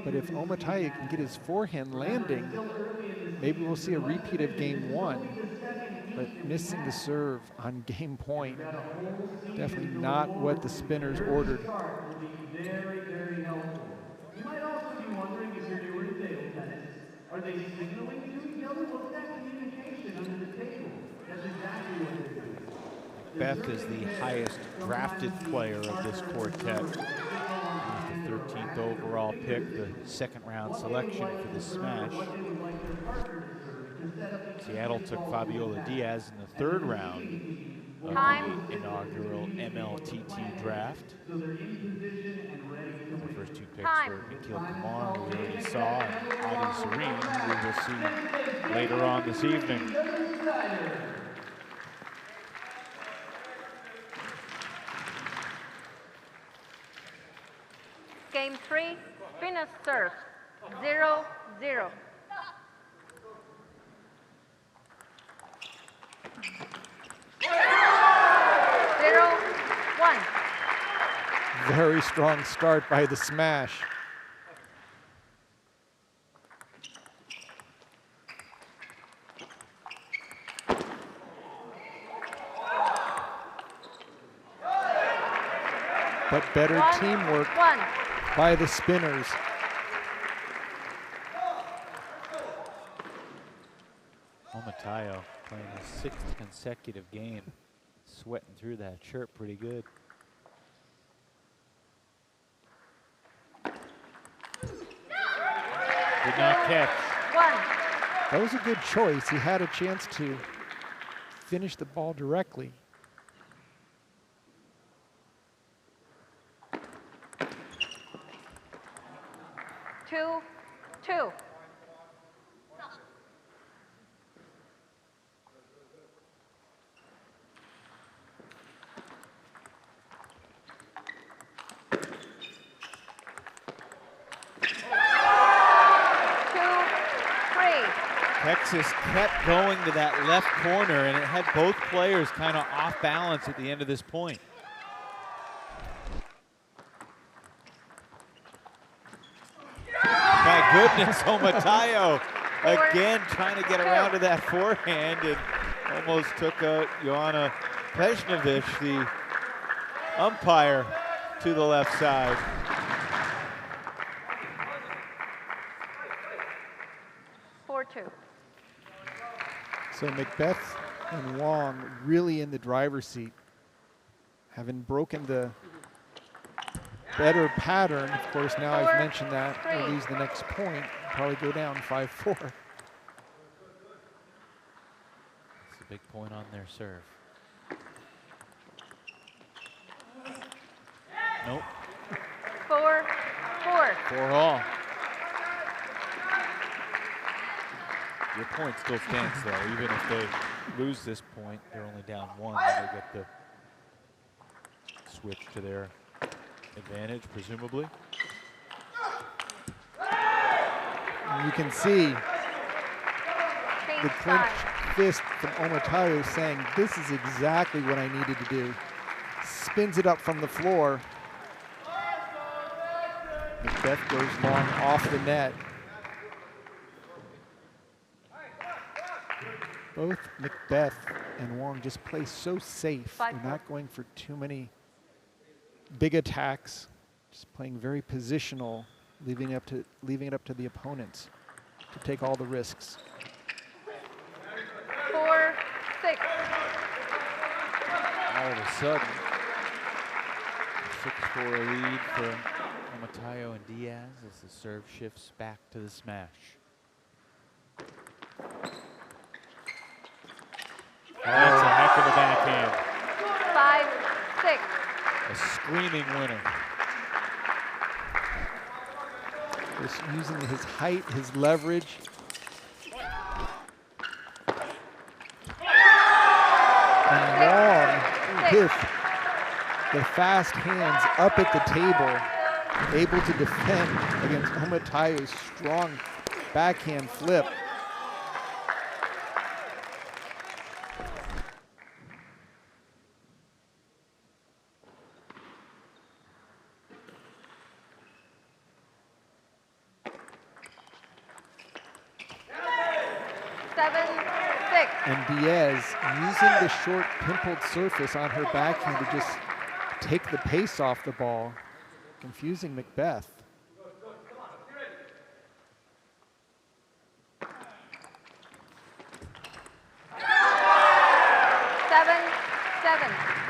But if Matayo can get his forehand landing, maybe we'll see a repeat of game 1. But missing the serve on game point, definitely not what the spinners ordered. very, very helpful. You might also be wondering if you're newer to table tennis. Are they signaling to each other? What's that communication under the table? That's exactly what they're doing. Beth is the highest drafted player of this quartet. He's the 13th overall pick, the second round selection for the smash. Seattle took Fabiola Diaz in the 3rd round of Time. the inaugural MLTT draft. The first 2 picks Time. were Nikhil Kumar, who we already saw, and Adi Serene, who we will see later on this evening. Game 3, finish serve. 0-0. 0-1. Very strong start by the smash. But better teamwork 1. by the spinners. Matayo playing his 6th consecutive game, sweating through that shirt pretty good. Did not catch. 1. That was a good choice. He had a chance to finish the ball directly. 2-2. Texas kept going to that left corner, and it had both players kind of off balance at the end of this point. My goodness, Matayo again trying to get around to that forehand and almost took out Joanna Pejnovic, the umpire, to the left side. So Macbeth and Wong really in the driver's seat, having broken the better pattern. Of course, now I've mentioned that, they lose the next point, probably go down 5-4. It's a big point on their serve. Nope. 4-4. 4 all. point still stands, though. Even if they lose this point, they're only down 1. They get the switch to their advantage, presumably. You can see the Cage clenched 5. fist from Omotayo saying, this is exactly what I needed to do. Spins it up from the floor. Macbeth goes long off the net. Both Macbeth and Wong just play so safe. They're not going for too many big attacks, just playing very positional, leaving it up to the opponents to take all the risks. 4, 6. All of a sudden, 6-4 lead for Omotayo and Diaz as the serve shifts back to the smash. That's a heck of a backhand. 5, 6. A screaming winner. Just using his height, his leverage. And Wong with the fast hands up at the table, able to defend against Omotayo's strong backhand flip. And Diaz using the short pimpled surface on her backhand to just take the pace off the ball, confusing Macbeth.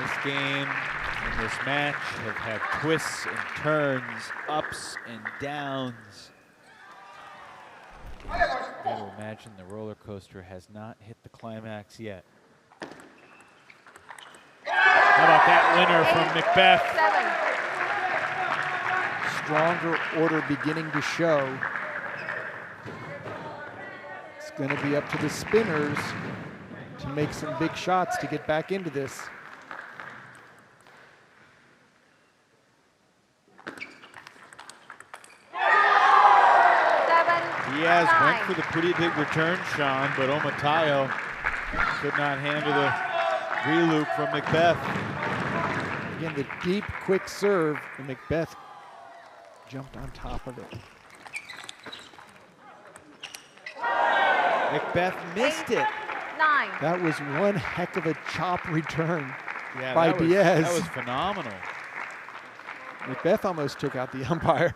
This game and this match have had twists and turns, ups and downs. I gotta imagine the roller coaster has not hit the climax yet. How about that winner from Macbeth? 7. Stronger order beginning to show. It's going to be up to the spinners to make some big shots to get back into this. Diaz went for the pretty big return, Sean, but Omotayo could not handle the re-loop from Macbeth. Again, the deep, quick serve, and Macbeth jumped on top of it. Macbeth missed it. 9. That was one heck of a chop return Yeah, by that was, Diaz. that was phenomenal. Macbeth almost took out the umpire.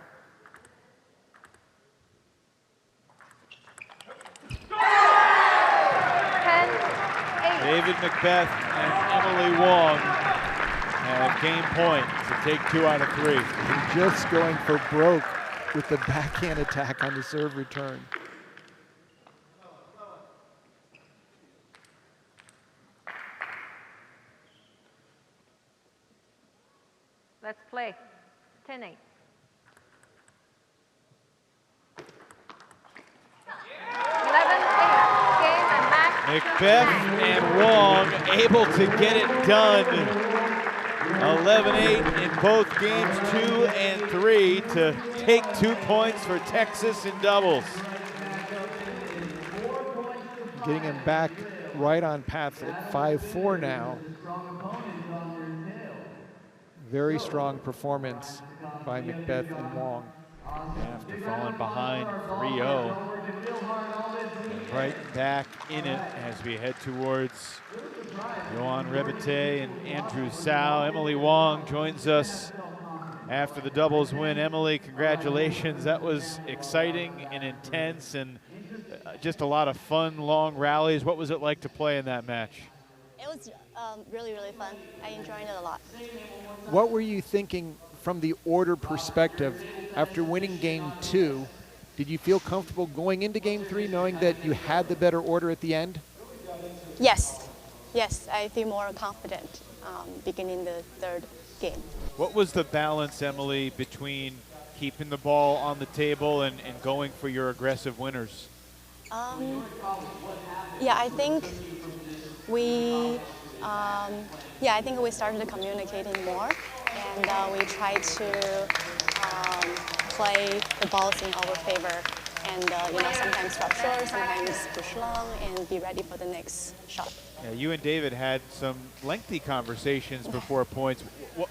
David Macbeth and Emily Wong have game point to take 2 out of 3. And just going for broke with the backhand attack on the serve return. Let's play. 10-8. Macbeth and Wong able to get it done. 11-8 in both games 2 and 3 to take 2 points for Texas in doubles. Getting him back right on path at 5-4 now. Very strong performance by Macbeth and Wong. After falling behind 3-0. Right back in it as we head towards Yohan Rebete and Andrew Sao. Emily Wong joins us after the doubles win. Emily, congratulations. That was exciting and intense and just a lot of fun, long rallies. What was it like to play in that match? It was really, really fun. I enjoyed it a lot. What were you thinking from the order perspective after winning game 2? Did you feel comfortable going into game 3 knowing that you had the better order at the end? Yes, I feel more confident beginning the third game. What was the balance, Emily, between keeping the ball on the table and going for your aggressive winners? Yeah, I think we, I think we started communicating more, and we tried to play the balls in our favor, and sometimes drop short, sometimes push long, and be ready for the next shot. Yeah, you and David had some lengthy conversations before points.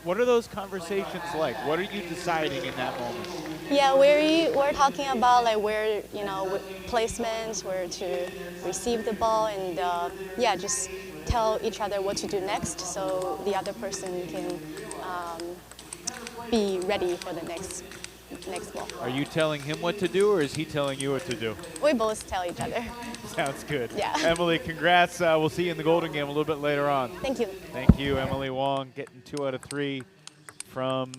What are those conversations like? What are you deciding in that moment? Yeah, we're talking about like where placements, where to receive the ball, and just tell each other what to do next, so the other person can be ready for the next ball. Are you telling him what to do, or is he telling you what to do? We both tell each other. Sounds good. Yeah. Emily, congrats. We'll see you in the Golden Game a little bit later on. Thank you. Thank you, Emily Wong, getting 2 out of 3 from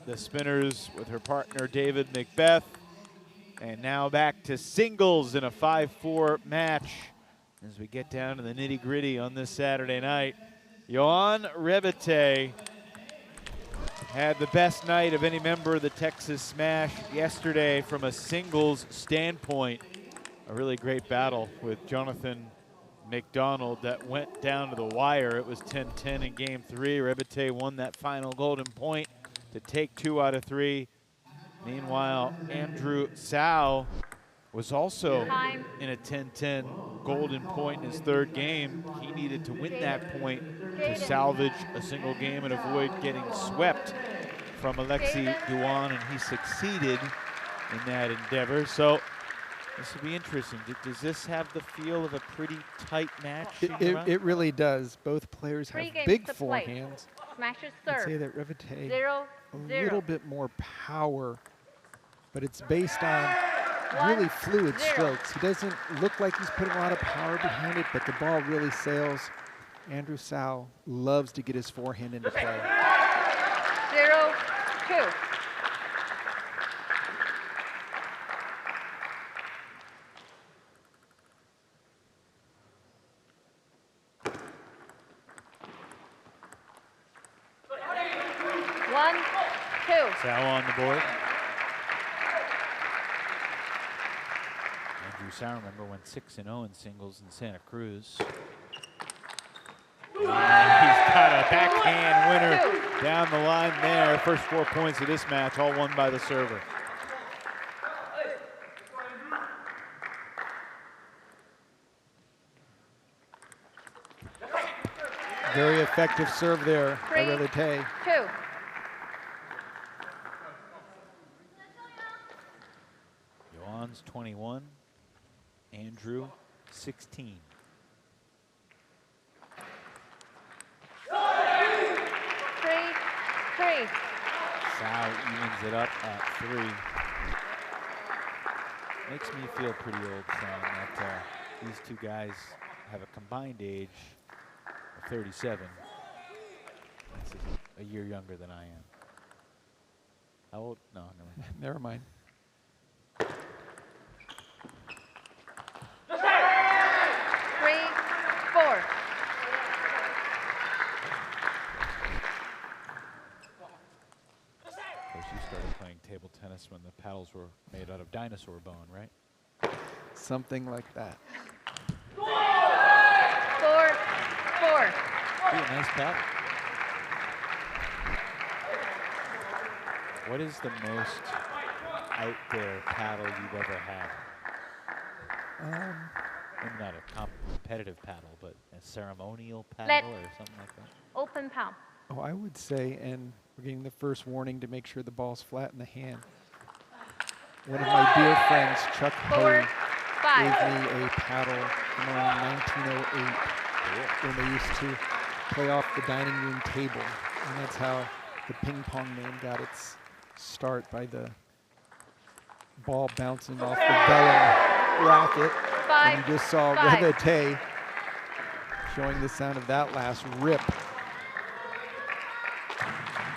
the spinners with her partner, David Macbeth. And now back to singles in a 5-4 match as we get down to the nitty-gritty on this Saturday night. Yoann Rebete had the best night of any member of the Texas Smash yesterday from a singles standpoint. A really great battle with Jonathan McDonald that went down to the wire. It was 10-10 in game 3. Rebete won that final golden point to take 2 out of 3. Meanwhile, Andrew Tsao was also in a 10-10 golden point in his 3rd game. He needed to win that point to salvage a single game and avoid getting swept from Alexi Duan, and he succeeded in that endeavor. So this will be interesting. Does this have the feel of a pretty tight match? It really does. Both players have big forehands. Smashes I'd serve. say that Rebete 0-0. a little bit more power, but it's based on really fluid 1-0. strokes. He doesn't look like he's putting a lot of power behind it, but the ball really sails. Andrew Tsao loves to get his forehand into play. 0-2. Tsao on the board. Andrew Tsao, remember, went 6-0 in singles in Santa Cruz. And he's got a backhand winner down the line there. First 4 points of this match, all won by the server. Very effective serve there by 3-2. Rebete. Yoann's 21, Andrew 16. 3-3. Tsao evens it up at 3. Makes me feel pretty old saying that these two guys have a combined age of 37. This is a year younger than I am. How old? No, Never mind. 3-4. Of course, you started playing table tennis when the paddles were made out of dinosaur bone, right? Something like that. 4-4. Be a nice paddle. What is the most out there paddle you've ever had? Maybe not a competitive paddle, but a ceremonial paddle or something like that. Open palm. Oh, I would say, and we're getting the first warning to make sure the ball's flat in the hand. One of my dear friends, Chuck Hoey, 4-5. gave me a paddle from around 1908 when they used to play off the dining room table. And that's how the ping pong name got its start, by the ball bouncing off the vellum racket. And you just saw 5. Rebete showing the sound of that last rip.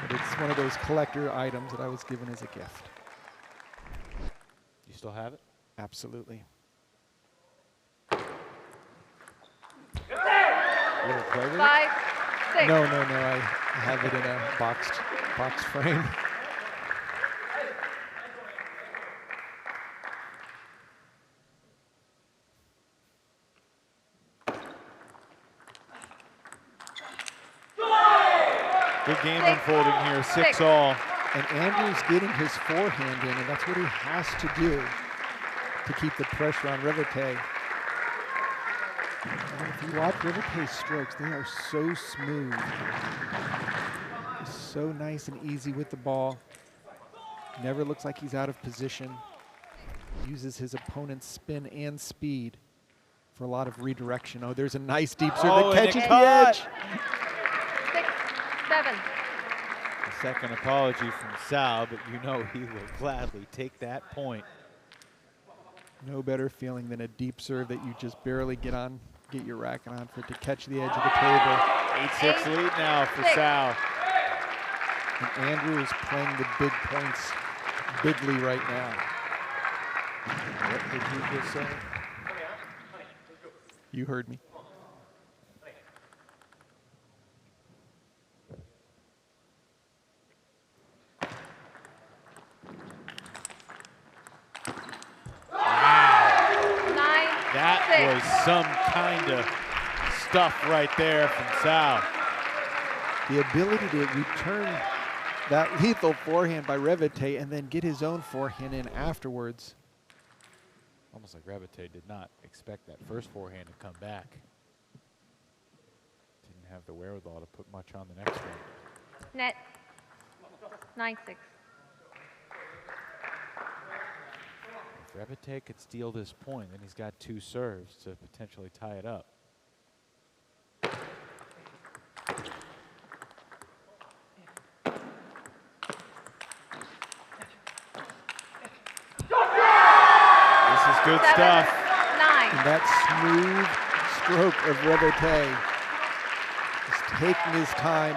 But it's one of those collector items that I was given as a gift. You still have it? Absolutely. You ever play with it? 5-6. No, I have it in a boxed frame. Good game 6, unfolding here, 6 6. all. And Andrew's getting his forehand in, and that's what he has to do to keep the pressure on Revete. And if you watch Revete's strokes, they are so smooth. So nice and easy with the ball. Never looks like he's out of position. Uses his opponent's spin and speed for a lot of redirection. Oh, there's a nice deep serve Oh, that and catches it the edge. 6, 7. A second apology from Sal, but you know he will gladly take that point. No better feeling than a deep serve that you just barely get your racket on for it to catch the edge of the table. 8-6 lead now for 6. Sal. And Andrew is playing the big points bigly right now. What did you just say? You heard me. That 9, 6. was some kind of stuff right there from Sal. The ability to return that lethal forehand by Revete and then get his own forehand in afterwards. Almost like Revete did not expect that first forehand to come back. Didn't have the wherewithal to put much on the next one. Net. 9, 6. If Revete could steal this point, then he's got 2 serves to potentially tie it up. This is good 7, stuff. 9. And that smooth stroke of Revete is taking his time.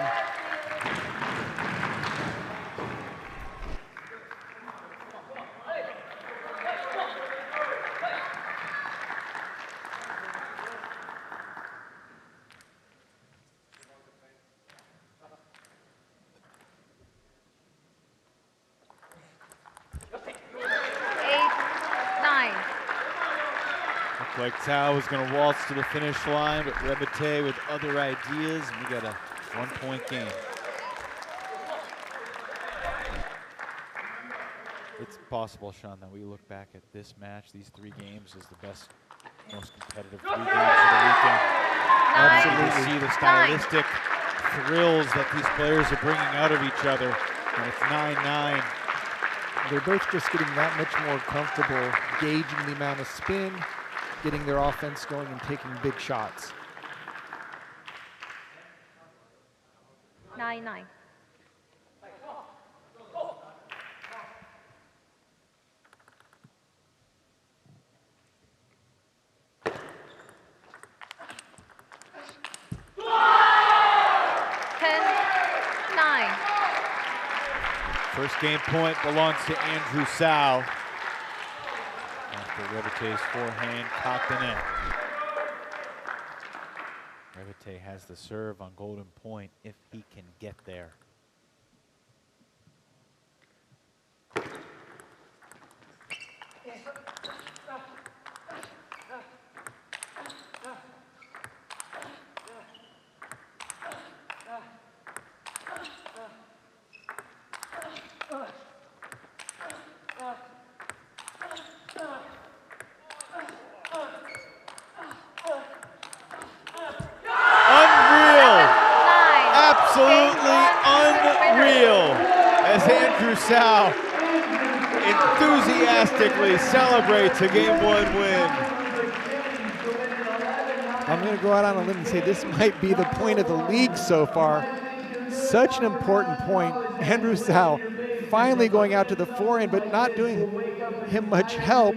Like Tao was going to waltz to the finish line, but Revete with other ideas, and we got a 1-point game. It's possible, Sean, that we look back at this match, these 3 games, as the best, most competitive 3 games of the weekend. Absolutely. To see the stylistic thrills that these players are bringing out of each other, and it's 9-9. They're both just getting that much more comfortable gauging the amount of spin, getting their offense going and taking big shots. 9-9. First game point belongs to Andrew Sau. After Revete's forehand caught the net. Revete has the serve on golden point if he can get there. Sau enthusiastically celebrates a Game 1 win. I'm going to go out on a limb and say this might be the point of the league so far. Such an important point. Andrew Sau finally going out to the forehand, but not doing him much help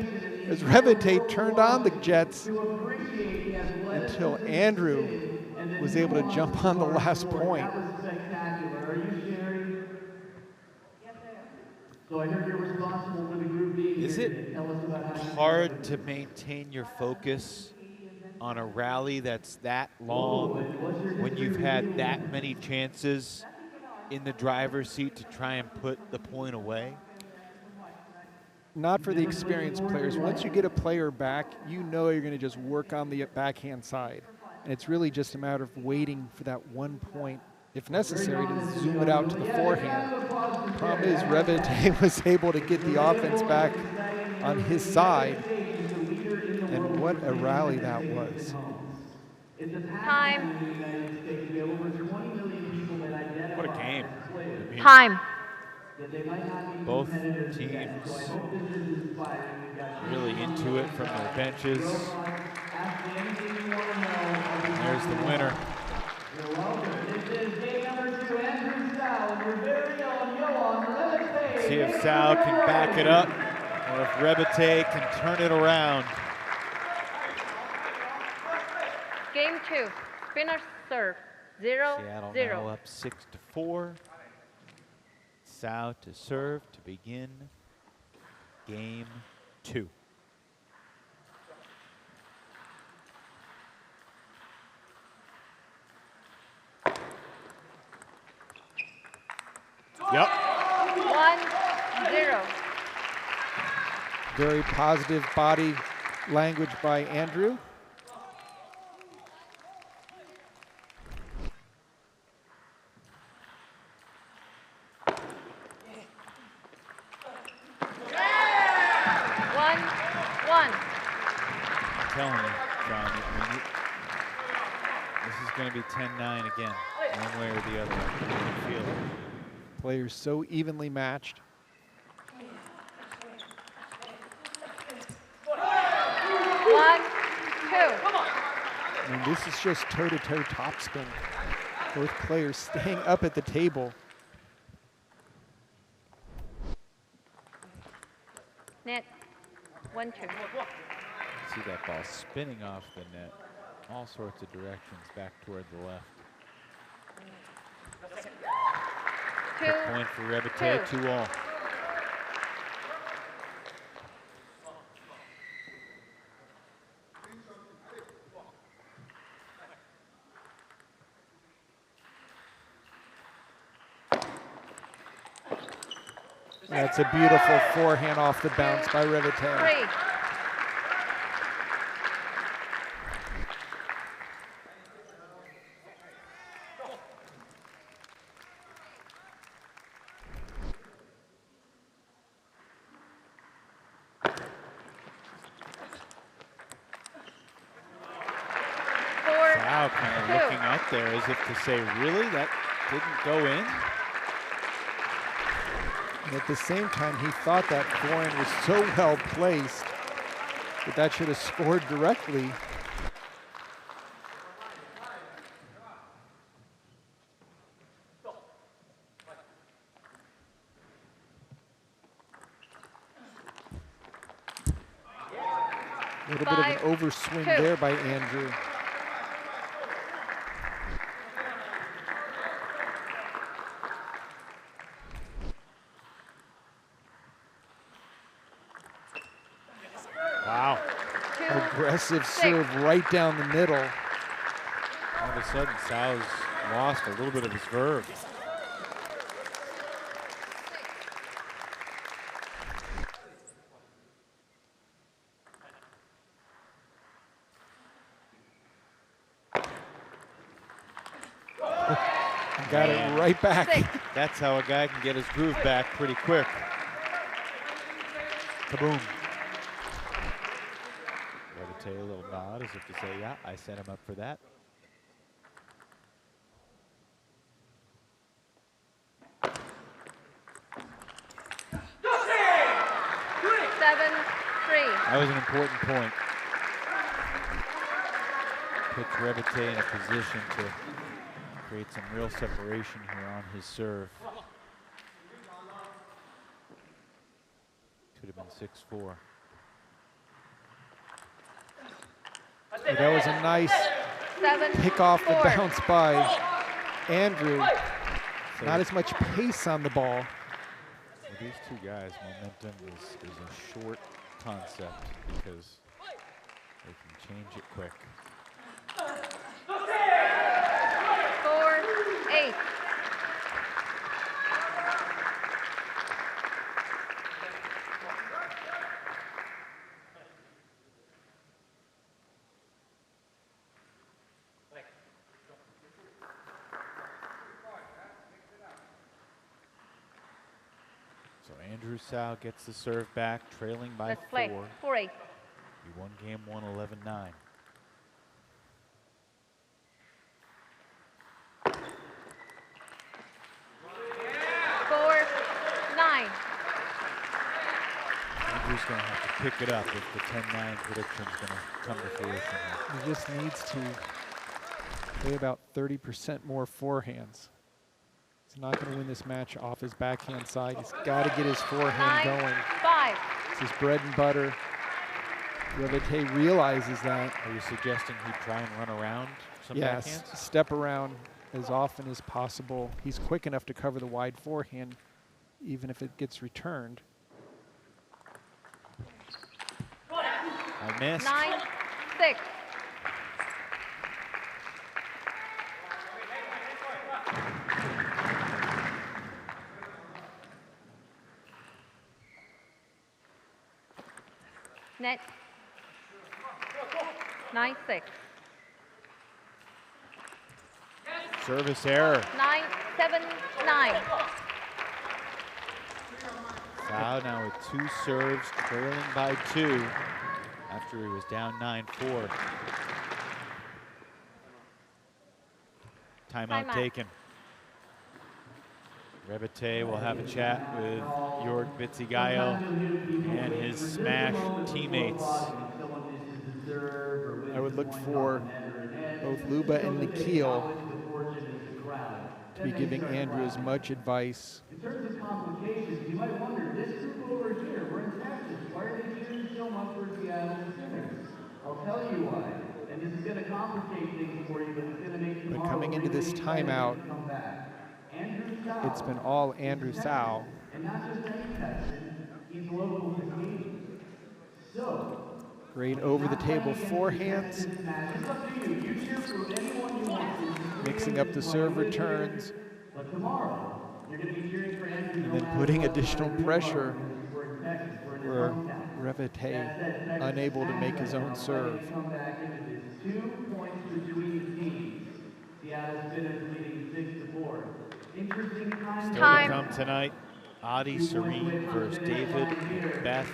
as Revete turned on the Jets until Andrew was able to jump on the last point. Is it hard to maintain your focus on a rally that's that long when you've had that many chances in the driver's seat to try and put the point away? Not for the experienced players. Once you get a player back, you know you're going to just work on the backhand side. And it's really just a matter of waiting for that 1 point if necessary, to zoom it out to the forehand. Problem is, Revite was able to get the offense back on his side, and what a rally that was. Time. What a game. I mean, Time. both teams really into it from their benches. And there's the winner. See if Sal can back it up or if Rebite can turn it around. Game 2. Spinner serve. 0-0. Seattle now up 6-4. Sal to serve to begin game 2. Yep. 1-0. Very positive body language by Andrew. I'm telling you, John, this is going to be 10-9 again, one way or the other. I can feel it. Players so evenly matched. 1-2. I mean, this is just toe-to-toe topspin. Both players staying up at the table. Net. 1-2. See that ball spinning off the net, all sorts of directions back toward the left. Good point for Rebite, 2-all. That's a beautiful forehand off the bounce by Rebite. 3. Wow, kind of looking up there as if to say, really? That didn't go in? And at the same time, he thought that forehand was so well placed that that should have scored directly. A little bit of an overswing there by Andrew. Wow. Aggressive serve right down the middle. All of a sudden, Sal's lost a little bit of his verve. Got it right back. That's how a guy can get his groove back pretty quick. Kaboom. Rebite a little nod as if to say, yeah, I set him up for that. That was an important point. Puts Rebite in a position to create some real separation here on his serve. Could have been 6-4. That was a nice pick off the bounce by Andrew. So not as much pace on the ball. For these two guys, momentum is a short concept because they can change it quick. 4-8. Andrew Sau gets the serve back, trailing by Let's 4. play. 4-8. He won game 1, 11-9. Four, 9. Andrew's going to have to pick it up if the 10-9 prediction's going to come to fruition. He just needs to play about 30% more forehands. He's not going to win this match off his backhand side. He's got to get his forehand 9, going. 5. It's his bread and butter. Revete realizes that. Are you suggesting he try and run around some Yes, backhands? step around as often as possible. He's quick enough to cover the wide forehand, even if it gets returned. I missed. 9, 6. Net. 9, 6. Service error. 9, 7, 9. Sau now with 2 serves, trailing by 2 after he was down 9-4. Timeout taken. Revete will have a chat with Jorg Vitzigayo and his Smash teammates. I would look for both Luba and Nikhil to be giving Andrew as much advice. In terms of complications, you might wonder, this group over here, we're in Texas. Why are they cheering so much for Seattle Sinners? I'll tell you why. And this is going to complicate things for you, but it's going to make you. But coming into this timeout, it's been all Andrew Sau. And not just any Texan, he's local to Katy. So, Great over-the-table forehands. it's up to you. You cheer for anyone you want to. Mixing up the serve returns. But tomorrow, you're going to be cheering for Andrew. And then putting additional pressure where Revete unable to make his own serve. Come back into this. 2 points between teams. Seattle's Sinners leading 6-4. Interesting time. Still to come tonight. Adi Serene versus David Beth.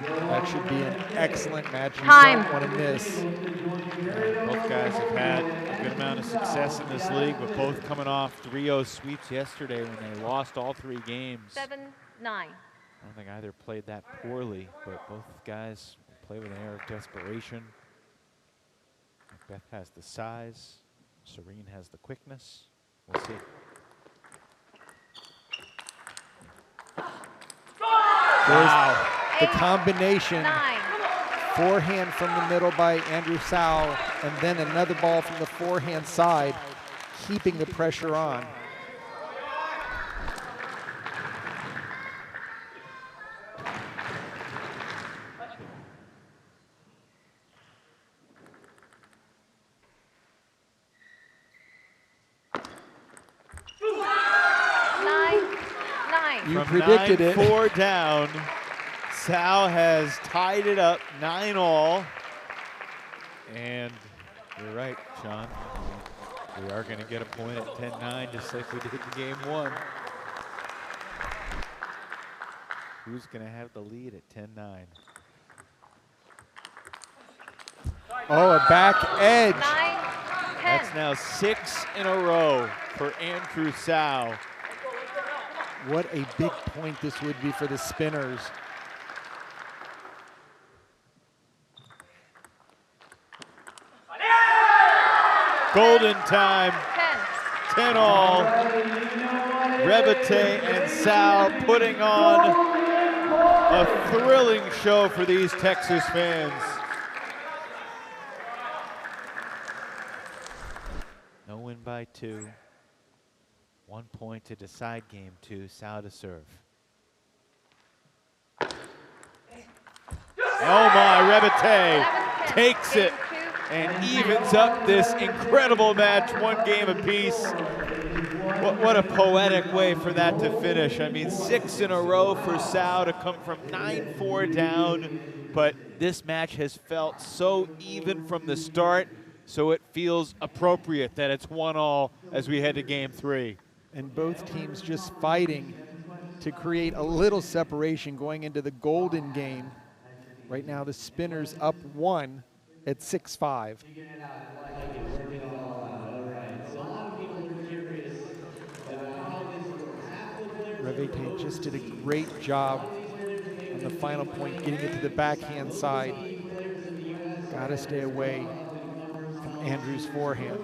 That should be an excellent match. You Time. don't want to miss. Both guys have had a good amount of success in this league, but both coming off 3-0 sweeps yesterday when they lost all 3 games. 7, 9. I don't think either played that poorly, but both guys play with an air of desperation. Beth has the size. Serene has the quickness. We'll see. There's the combination. 9. Forehand from the middle by Andrew Sau, and then another ball from the forehand side, keeping the pressure on. You From predicted it. 9-4 down, Sau has tied it up 9-all. And you're right, Sean. We are going to get a point at 10-9, just like we did in game 1. Who's going to have the lead at 10-9? Oh, a back edge. 9, 10. That's now 6 in a row for Andrew Sau. What a big point this would be for the spinners. Golden time, 10. 10-all. Revete and Sau putting on a thrilling show for these Texas fans. No win by 2. 1 point to decide game 2. Sau to serve. Oh my, Revete takes it and evens up this incredible match, 1 game apiece. What a poetic way for that to finish. I mean, 6 in a row for Sau to come from 9-4 down, but this match has felt so even from the start, so it feels appropriate that it's 1-all as we head to game 3. And both teams just fighting to create a little separation going into the golden game. Right now, the spinner's up 1 at 6-5. Revete just did a great job on the final point, getting it to the backhand side. Got to stay away from Andrew's forehand.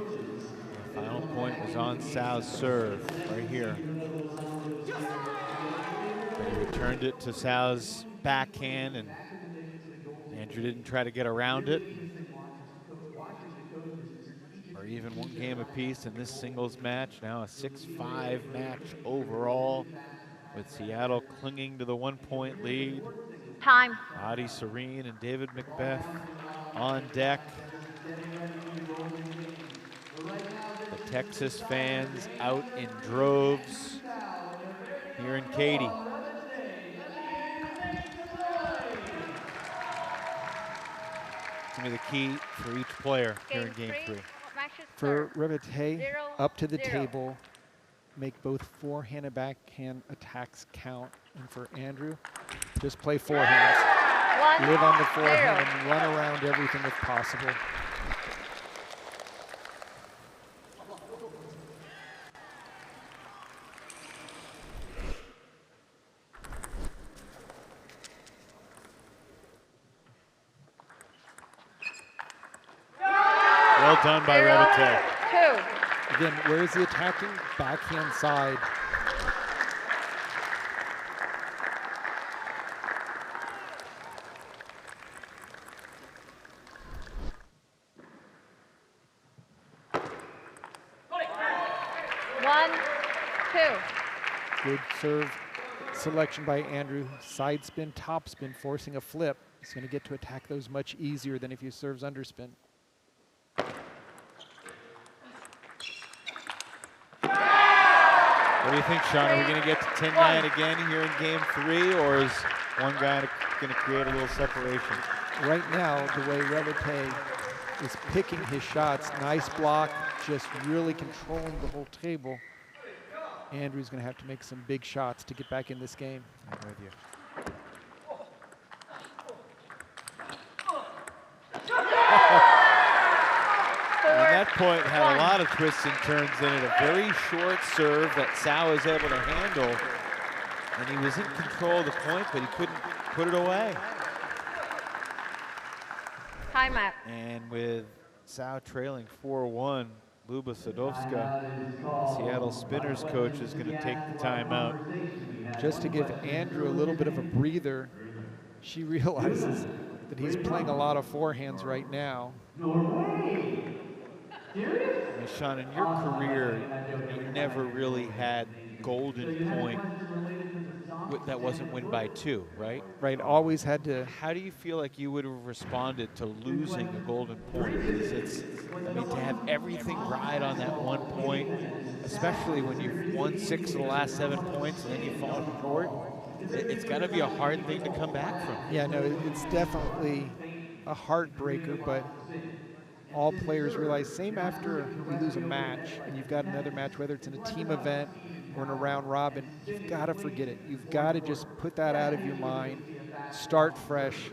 The final point was on Sal's serve right here. But he returned it to Sal's backhand, and Andrew didn't try to get around it. Or even one game apiece in this singles match. Now a 6-5 match overall, with Seattle clinging to the 1-point lead. Time. Adi Serene and David Macbeth on deck. The Texas fans out in droves here in Katy. It's going to be the key for each player here in Game 3. For Revete, up to the 0-0. table, make both forehand and backhand attacks count. And for Andrew, just play forehands. 1-0. Live on the forehand and run around everything if possible. Well done by Revete. 2. Again, where is he attacking? Backhand side. Good serve selection by Andrew. Side spin, top spin, forcing a flip. He's going to get to attack those much easier than if he serves underspin. What do you think, Sean? Are we going to get to 10-9 again here in Game 3, or is one guy going to create a little separation? Right now, the way Revete is picking his shots, nice block, just really controlling the whole table. Andrew's going to have to make some big shots to get back in this game. I'm with you. And that point had a lot of twists and turns in it. A very short serve that Sal was able to handle. And he was in control of the point, but he couldn't put it away. Timeout. And with Sal trailing 4-1, Luba Sadovska, Seattle Spinners coach, is going to take the timeout. Just to give Andrew a little bit of a breather, she realizes that he's playing a lot of forehands right now. And Sean, in your career, you never really had golden point that wasn't win by 2, right? Right, always had to. How do you feel like you would have responded to losing a golden point? Because it's, I mean, to have everything ride on that 1 point, especially when you've won 6 of the last 7 points and then you fall short, it's got to be a hard thing to come back from. Yeah, no, it's definitely a heartbreaker, but all players realize, same after you lose a match and you've got another match, whether it's in a team event or in a round robin, you've got to forget it. You've got to just put that out of your mind, start fresh,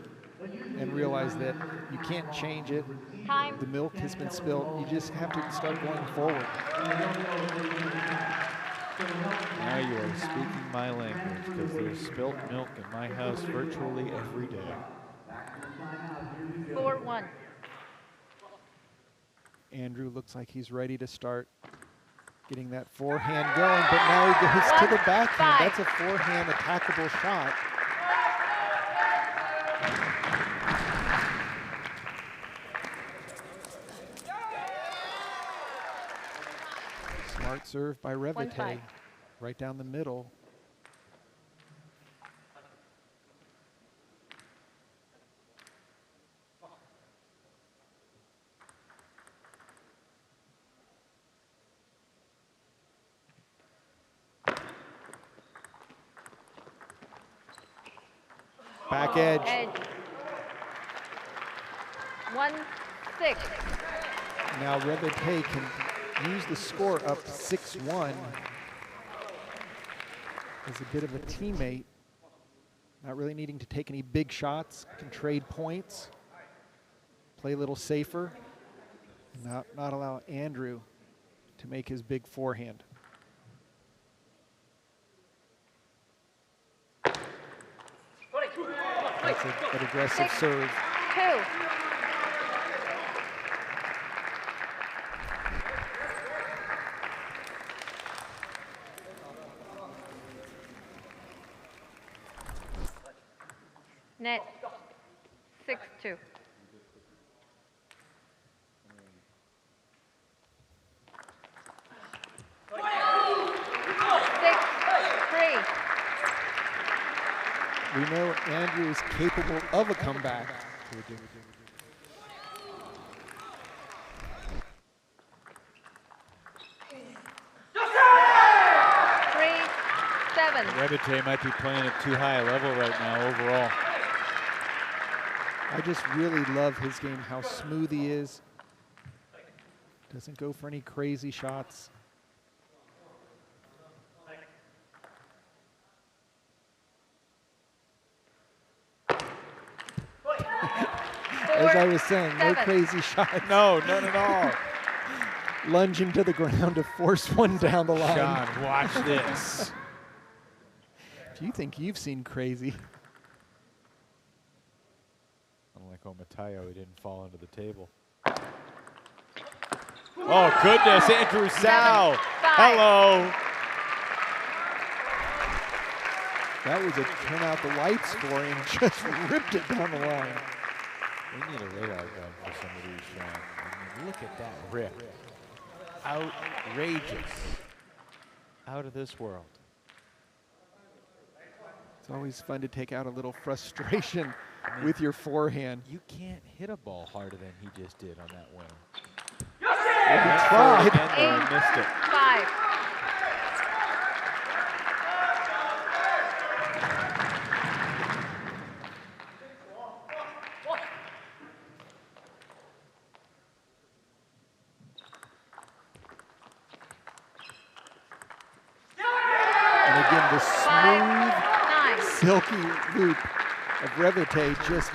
and realize that you can't change it. Time. The milk has been spilled. You just have to start going forward. Now you are speaking my language, because there's spilt milk in my house virtually every day. 4-1. Andrew looks like he's ready to start getting that forehand going, but now he goes to the backhand. That's a forehand attackable shot. Smart serve by Revete, 1-5. right down the middle. Back edge. 1-6. Now Revete can use the score up 6-1 as a bit of a teammate, not really needing to take any big shots, can trade points, play a little safer, and not allow Andrew to make his big forehand. That's an aggressive serve. 2. Net 6-2. 6-3. We know Andrew is capable of a comeback. 3-7. Rebete might be playing at too high a level right now overall. I just really love his game, how smooth he is. Doesn't go for any crazy shots. As I was saying, no 7. crazy shots. No, none at all. Lunging to the ground to force one down the line. John, watch this. If you think you've seen crazy. Unlike Omatayo, he didn't fall into the table. Oh, goodness, Andrew Sao. 5. Hello. That was a turn out the lights for him, just ripped it down the line. We need a radar gun for some of these shots. I mean, look at that rip. Outrageous. Out of this world. It's always fun to take out a little frustration with your forehand. You can't hit a ball harder than he just did on that winner. He tried. Again, though, he missed it. 5. And again, the smooth, 9. silky loop of Revite just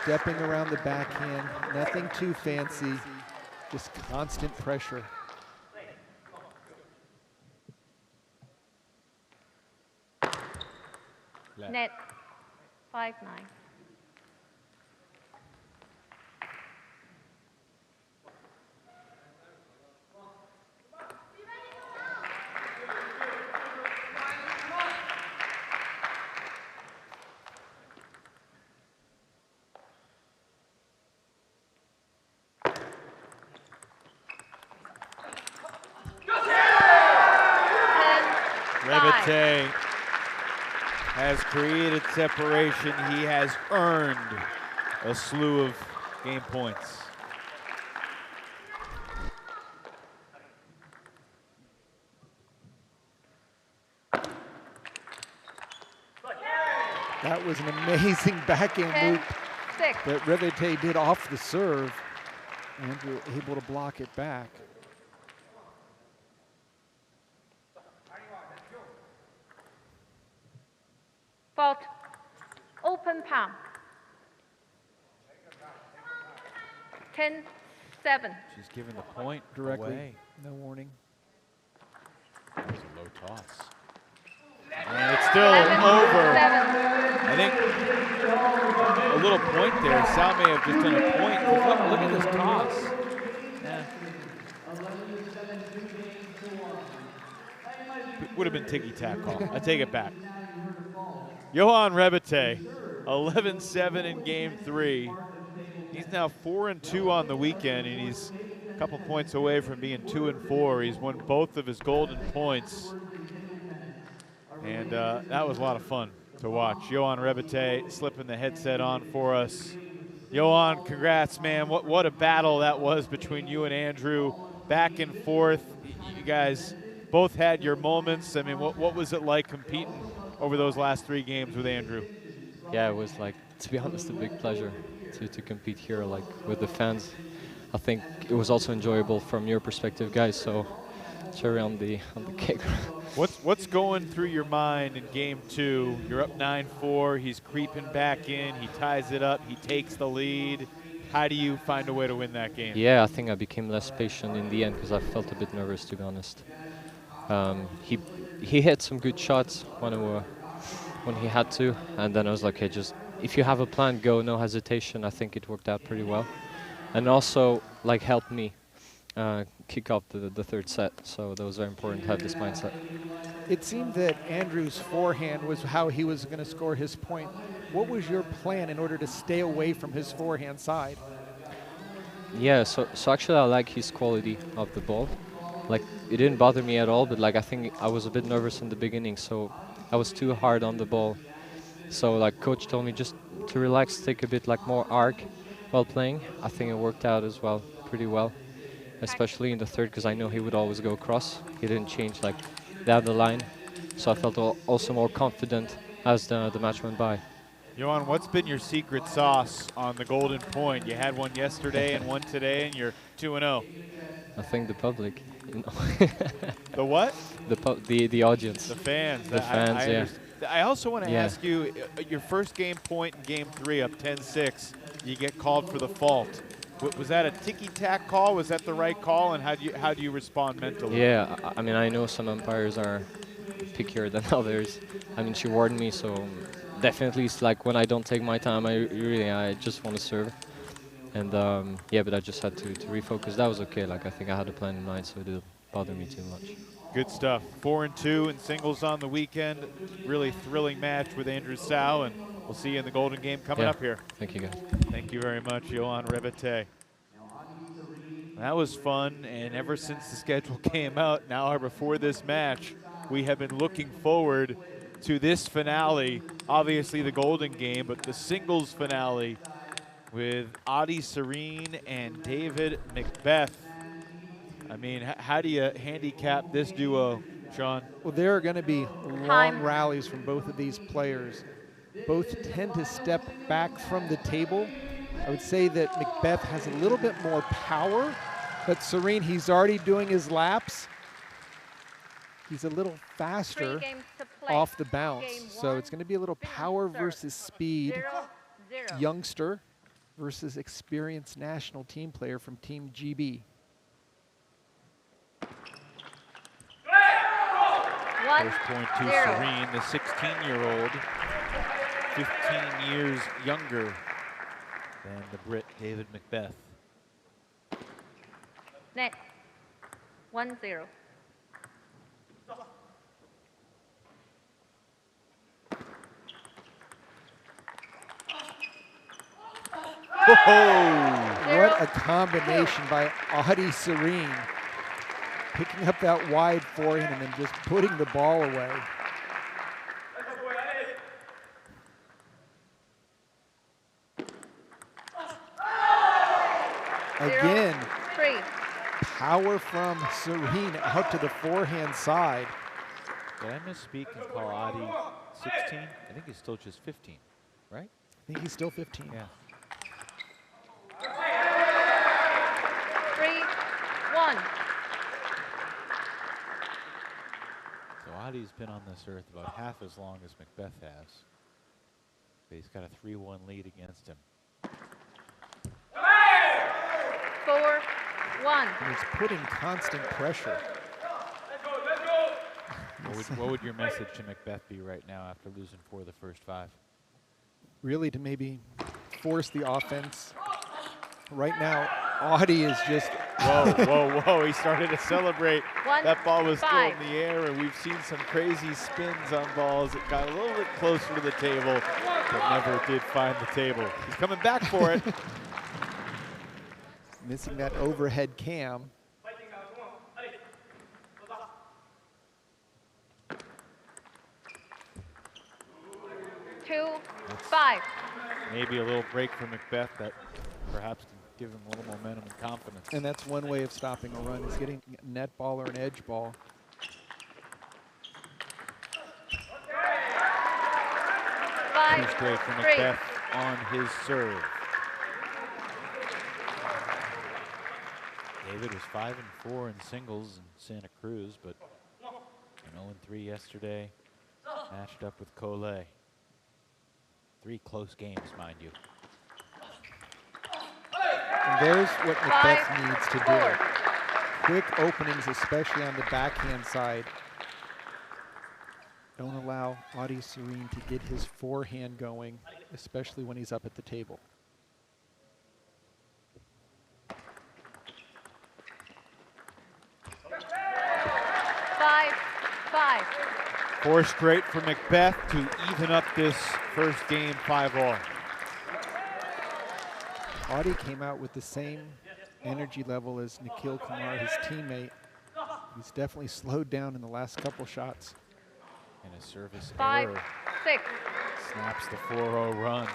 stepping around the backhand. Nothing too fancy, just constant pressure. Net 5-9. Revite has created separation. He has earned a slew of game points. That was an amazing backhand 10, loop 6. that Revite did off the serve. Andrew able to block it back. Fault. Open palm. 10-7. She's given the point Directly, away. no warning. That was a low toss. And it's still over. 7. I think a little point there. Sal may have just done a point. Look at this toss. Would have been ticky-tack call. I take it back. Johan Rebite, 11-7 in game 3. He's now 4-2 on the weekend, and he's a couple points away from being 2-4. He's won both of his golden points. And that was a lot of fun to watch. Johan Rebite slipping the headset on for us. Johan, congrats, man. What a battle that was between you and Andrew. Back and forth. You guys both had your moments. I mean, what was it like competing over those last 3 games with Andrew? Yeah, it was like, to be honest, a big pleasure to compete here, like with the fans. I think it was also enjoyable from your perspective, guys. So cherry on the cake. What's going through your mind in game 2? You're up 9-4. He's creeping back in. He ties it up. He takes the lead. How do you find a way to win that game? Yeah, I think I became less patient in the end because I felt a bit nervous, to be honest. He hit some good shots when he had to, and then I was like, okay, just if you have a plan, go, no hesitation. I think it worked out pretty well, and also like helped me kick off the third set. So that was very important to have this mindset. It seemed that Andrew's forehand was how he was going to score his point. What was your plan in order to stay away from his forehand side? Yeah, so actually I like his quality of the ball. Like, it didn't bother me at all, but like I think I was a bit nervous in the beginning, so I was too hard on the ball. So like coach told me just to relax, take a bit like more arc while playing. I think it worked out as well, pretty well, especially in the third, because I know he would always go cross. He didn't change like down the line, so I felt also more confident as the match went by. Johan, what's been your secret sauce on the Golden Point? You had one yesterday and one today, and you're 2-0. I think the public, you know. The what? The audience. The fans. The fans, yeah. I also want to ask you, your first game point in game 3 up 10-6, you get called for the fault. Was that a ticky-tack call? Was that the right call? And how do you respond mentally? Yeah, I mean, I know some umpires are pickier than others. I mean, she warned me, so definitely it's like when I don't take my time, I just want to serve. And yeah, but I just had to refocus. That was okay. Like, I think I had a plan in mind, so it didn't bother me too much. Good stuff. 4-2 in singles on the weekend. Really thrilling match with Andrew Sau, and we'll see you in the Golden Game coming up here. Thank you, guys. Thank you very much, Johan Revete. That was fun, and ever since the schedule came out, an hour before this match, we have been looking forward to this finale. Obviously the Golden Game, but the singles finale with Adi Serene and David Macbeth. I mean, how do you handicap this duo, Sean? Well, there are going to be long rallies from both of these players. Both tend to step back from the table. I would say that Macbeth has a little bit more power, but Serene, he's already doing his laps. He's a little faster off the bounce. So it's going to be a little power versus speed. Youngster versus experienced national team player from Team GB. First point to Serene, the 16-year-old, 15 years younger than the Brit David Macbeth. Net. 1-0. What a combination by Adi Serene. Picking up that wide forehand and then just putting the ball away. Again, power from Serene out to the forehand side. Did I misspeak and call Adi 16? I think he's still just 15, right? I think he's still 15. Yeah. 3-1. So Adi's been on this earth about half as long as Macbeth has. But he's got a 3-1 lead against him. 4-1. And he's putting constant pressure. What would your message to Macbeth be right now after losing 4 of the first 5? Really to maybe force the offense. Right now, Adi is just... Whoa, whoa, whoa, he started to celebrate. That ball was still in the air, and we've seen some crazy spins on balls. It got a little bit closer to the table, but never did find the table. He's coming back for it. Missing that overhead cam. Two, 5. Maybe a little break for Macbeth that perhaps can give him a little momentum and confidence. And that's one way of stopping a run, is getting a net ball or an edge ball. Two straight for Macbeth on his serve. David was 5-4 in singles in Santa Cruz, but an 0-3 yesterday. Matched up with Collet. 3 close games, mind you. And there's what Macbeth 5-4. needs to do. Quick openings, especially on the backhand side. Don't allow Adi Serene to get his forehand going, especially when he's up at the table. Five. Four straight for Macbeth to even up this first game 5-all. Adi came out with the same energy level as Nikhil Kumar, his teammate. He's definitely slowed down in the last couple shots. And a service 5-6. error snaps the 4-0 run.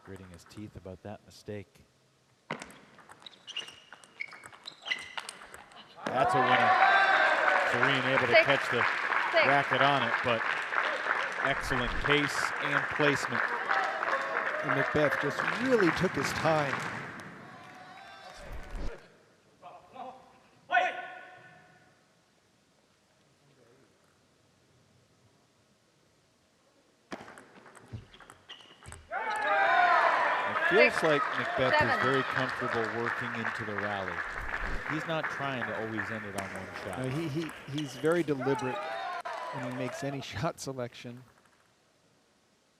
Gritting his teeth about that mistake. That's a winner. Serene able to 6-6. catch the racket on it, but excellent pace and placement. And Macbeth just really took his time. It feels like Macbeth is very comfortable working into the rally. He's not trying to always end it on one shot. No, he's very deliberate when he makes any shot selection.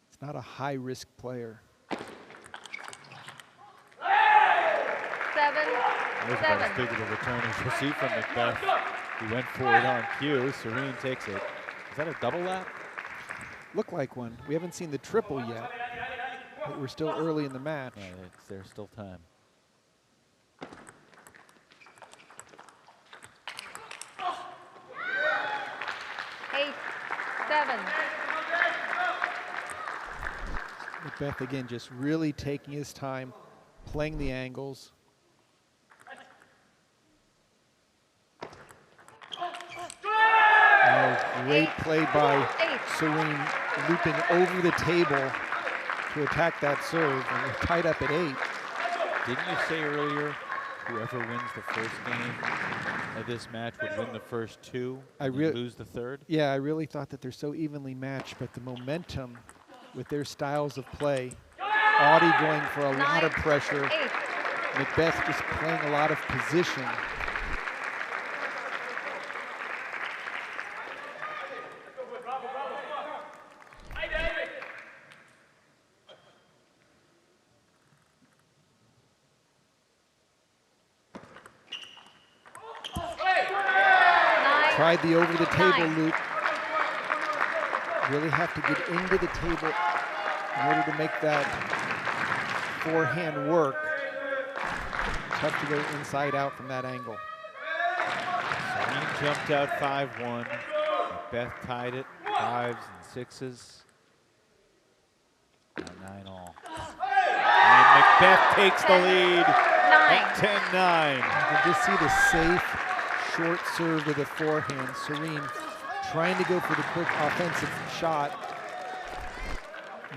It's not a high-risk player. 7-7. There's about as big of a return as you'll see from Macbeth. He went for it on cue. Serene takes it. Is that a double lap? Look like one. We haven't seen the triple yet, but we're still early in the match. Yeah, there's still time. Eight, 7. Macbeth, again, just really taking his time, playing the angles. Oh, great play by Serene, looping over the table to attack that serve, and we're tied up at 8. Didn't you say earlier, whoever wins the first game of this match would win the first 2 and lose the third? Yeah, I really thought that they're so evenly matched, but the momentum with their styles of play, Audi going for a lot of pressure, 8. Macbeth just playing a lot of position. Tried the over-the-table loop. Really have to get into the table in order to make that forehand work. Tough to go inside out from that angle. Serene jumped out 5-1. Macbeth tied it 5s and 6s. Now 9-all. And Macbeth takes the lead at 10-9. You can just see the safe short serve to the forehand. Serene trying to go for the quick offensive shot.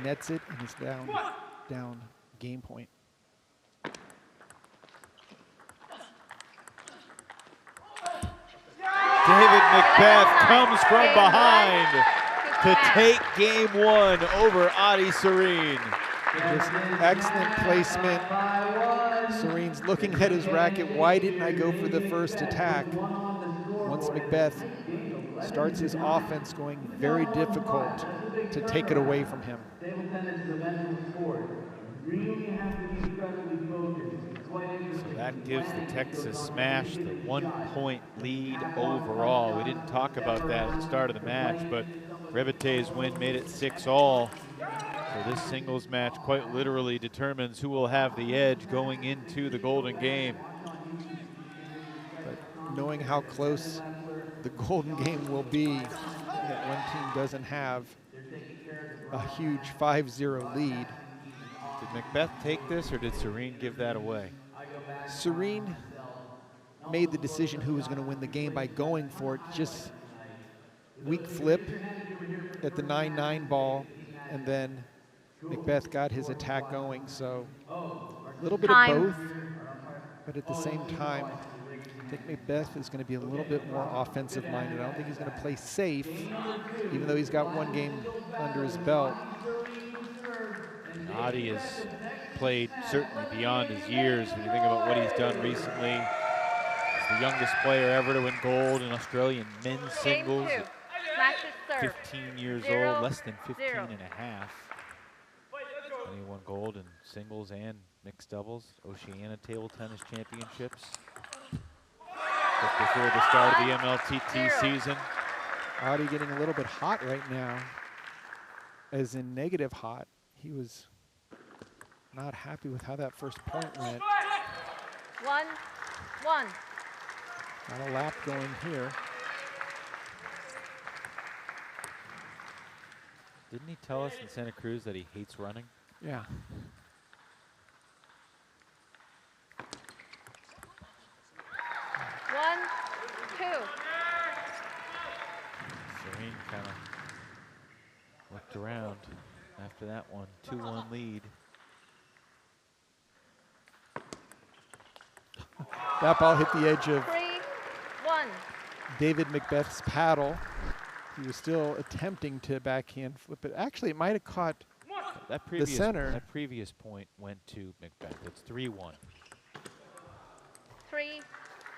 Nets it and is down game point. David Macbeth comes from behind to take game 1 over Adi Serene. Just excellent placement. Serene's looking at his racket. Why didn't I go for the first attack? Once Macbeth starts his offense going, very difficult to take it away from him. So that gives the Texas Smash the 1-point lead overall. We didn't talk about that at the start of the match, but Rebete's win made it 6-all. So this singles match quite literally determines who will have the edge going into the Golden Game. But knowing how close the Golden Game will be, that one team doesn't have a huge 5-0 lead. Did Macbeth take this, or did Serene give that away? Serene made the decision who was going to win the game by going for it. Just weak flip at the 9-9 ball, and then Macbeth got his attack going, so a little bit Time. of both, but at the same time, I think Macbeth is going to be a little bit more offensive minded. I don't think he's going to play safe, even though he's got one game under his belt. Adi has played certainly beyond his years when you think about what he's done recently. He's the youngest player ever to win gold in Australian men's Game singles 2. at Smash is served. 15 years 0, old, less than 15 0. and a half. And he won gold in singles and mixed doubles, Oceania Table Tennis Championships. Just before the start of the MLTT season. Adi getting a little bit hot right now, as in negative hot. He was not happy with how that first point went. 1, 1. Not a lap going here. Didn't he tell us in Santa Cruz that he hates running? Yeah. One, two. Serene kind of looked around after that one. 2-1 lead. That ball hit the edge of 3, 1. David Macbeth's paddle. He was still attempting to backhand flip it. Actually, it might have caught That the center. That previous point went to Macbeth. It's 3-1. 3,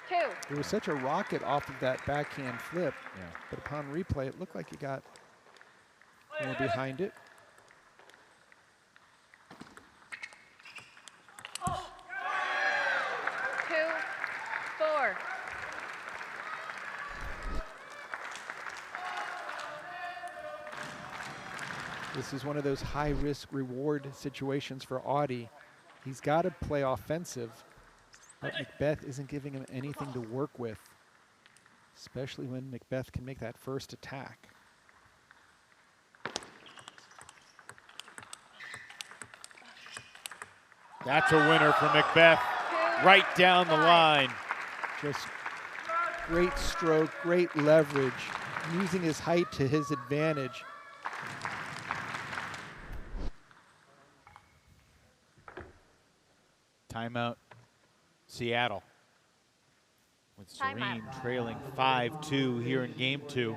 2. There was such a rocket off of that backhand flip, Yeah. but upon replay, it looked like he got behind it. Two, 4. This is one of those high-risk reward situations for Adi. He's got to play offensive, but Macbeth isn't giving him anything to work with, especially when Macbeth can make that first attack. That's a winner for Macbeth. Right down the line. Just great stroke, great leverage, using his height to his advantage. Timeout, Seattle. With Serene Timeout. trailing 5-2 here in game 2.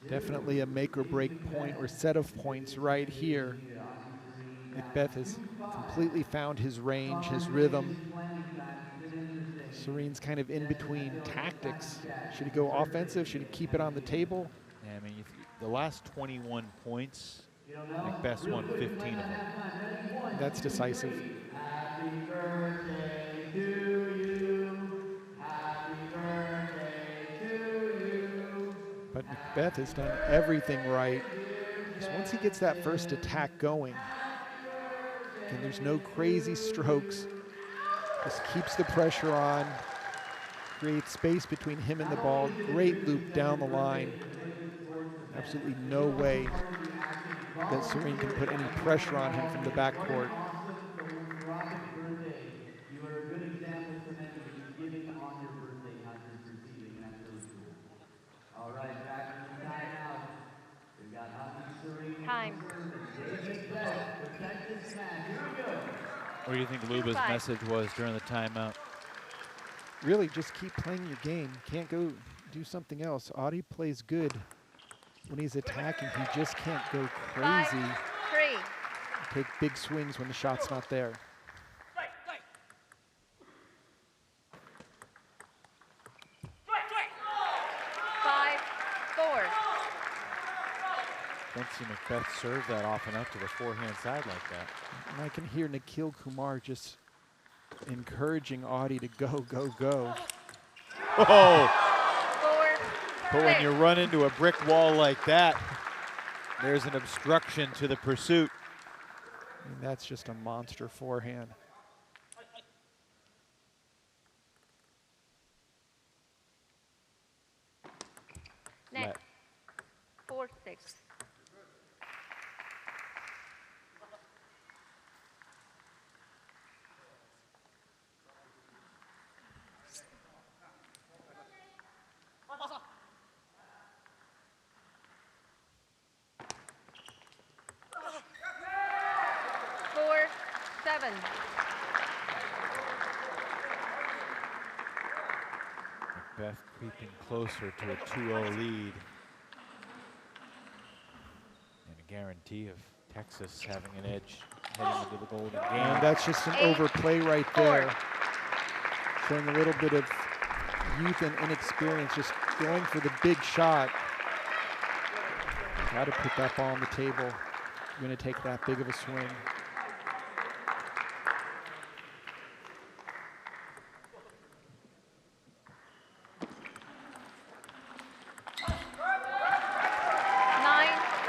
Definitely a make or break point or set of points right here. Macbeth has completely found his range, his rhythm. Serene's kind of in between tactics. Should he go offensive? Should he keep it on the table? Yeah, I mean, the last 21 points, Macbeth's won 15 of them. That's decisive. Happy birthday to you. Happy birthday to you. But Macbeth has done everything right. So once he gets that first attack going, and there's no crazy strokes, just keeps the pressure on, creates space between him and the ball, great loop down the line. Absolutely no way that Serene can put any pressure on him from the backcourt. You are a good example for many of you giving on your birthday, not just receiving. That's really cool. All right, back in the timeout. We've got Adi Serene. Time. David Bell, protect this man. Here we go. What do you think Luba's Five. message was during the timeout? Really, just keep playing your game. Can't go do something else. Adi plays good when he's attacking. He just can't go 5, crazy, 3. take big swings when the shot's not there. 5, 4. Don't see Macbeth serve that often up to the forehand side like that. And I can hear Nikhil Kumar just encouraging Adi to go, go, go. Whoa! 4, But when 6. you run into a brick wall like that, there's an obstruction to the pursuit. I mean, that's just a monster forehand. Next. 4, 6. 7. Macbeth creeping closer to a 2-0 lead. And a guarantee of Texas having an edge heading into the Golden Game. And that's just an 8, overplay right 4. there. Showing a little bit of youth and inexperience, just going for the big shot. Got to put that ball on the table. You're going to take that big of a swing.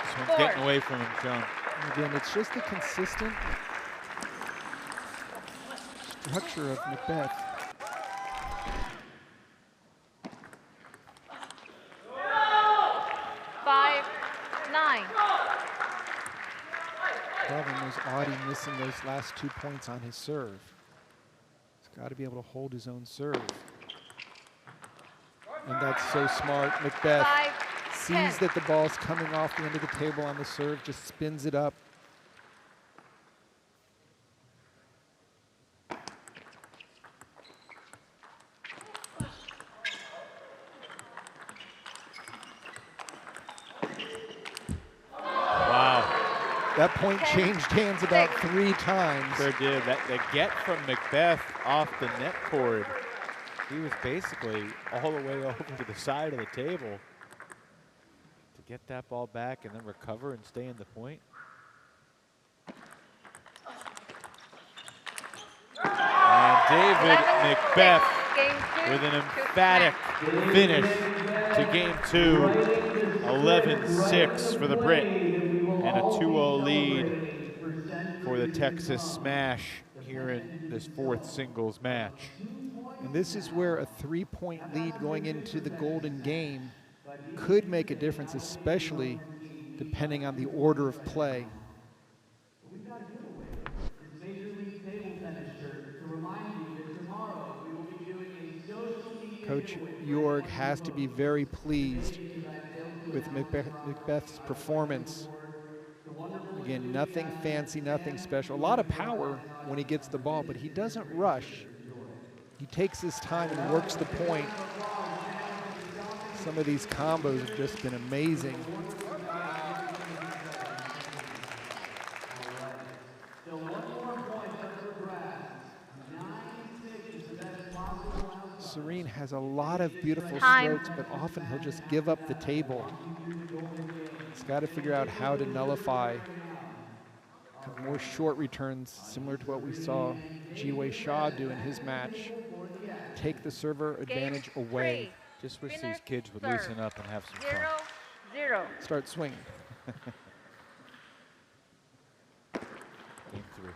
This one's getting away from him, Sean. Again, it's just the consistent structure of Macbeth. Problem is Audie missing those last 2 points on his serve. He's got to be able to hold his own serve. And that's so smart. Macbeth sees that the ball's coming off the end of the table on the serve, just spins it up. That point changed hands about 3 times. Sure did. The get from Macbeth off the net cord. He was basically all the way over to the side of the table to get that ball back and then recover and stay in the point. And David Macbeth with an emphatic finish to game 2. 11-6 for the Brit. And a 2-0 lead for the Texas Smash here in this 4th singles match. And this is where a 3-point lead going into the Golden Game could make a difference, especially depending on the order of play. Coach Jorg has to be very pleased with Macbeth's performance. Again, nothing fancy, nothing special. A lot of power when he gets the ball, but he doesn't rush. He takes his time and works the point. Some of these combos have just been amazing. Serene has a lot of beautiful strokes, but often he'll just give up the table. He's got to figure out how to nullify more short returns, similar to what we saw Ji-Wei Shaw do in his match. Take the server advantage away. Just wish these kids would loosen up and have some fun. 0-0. Start swinging. Game 3.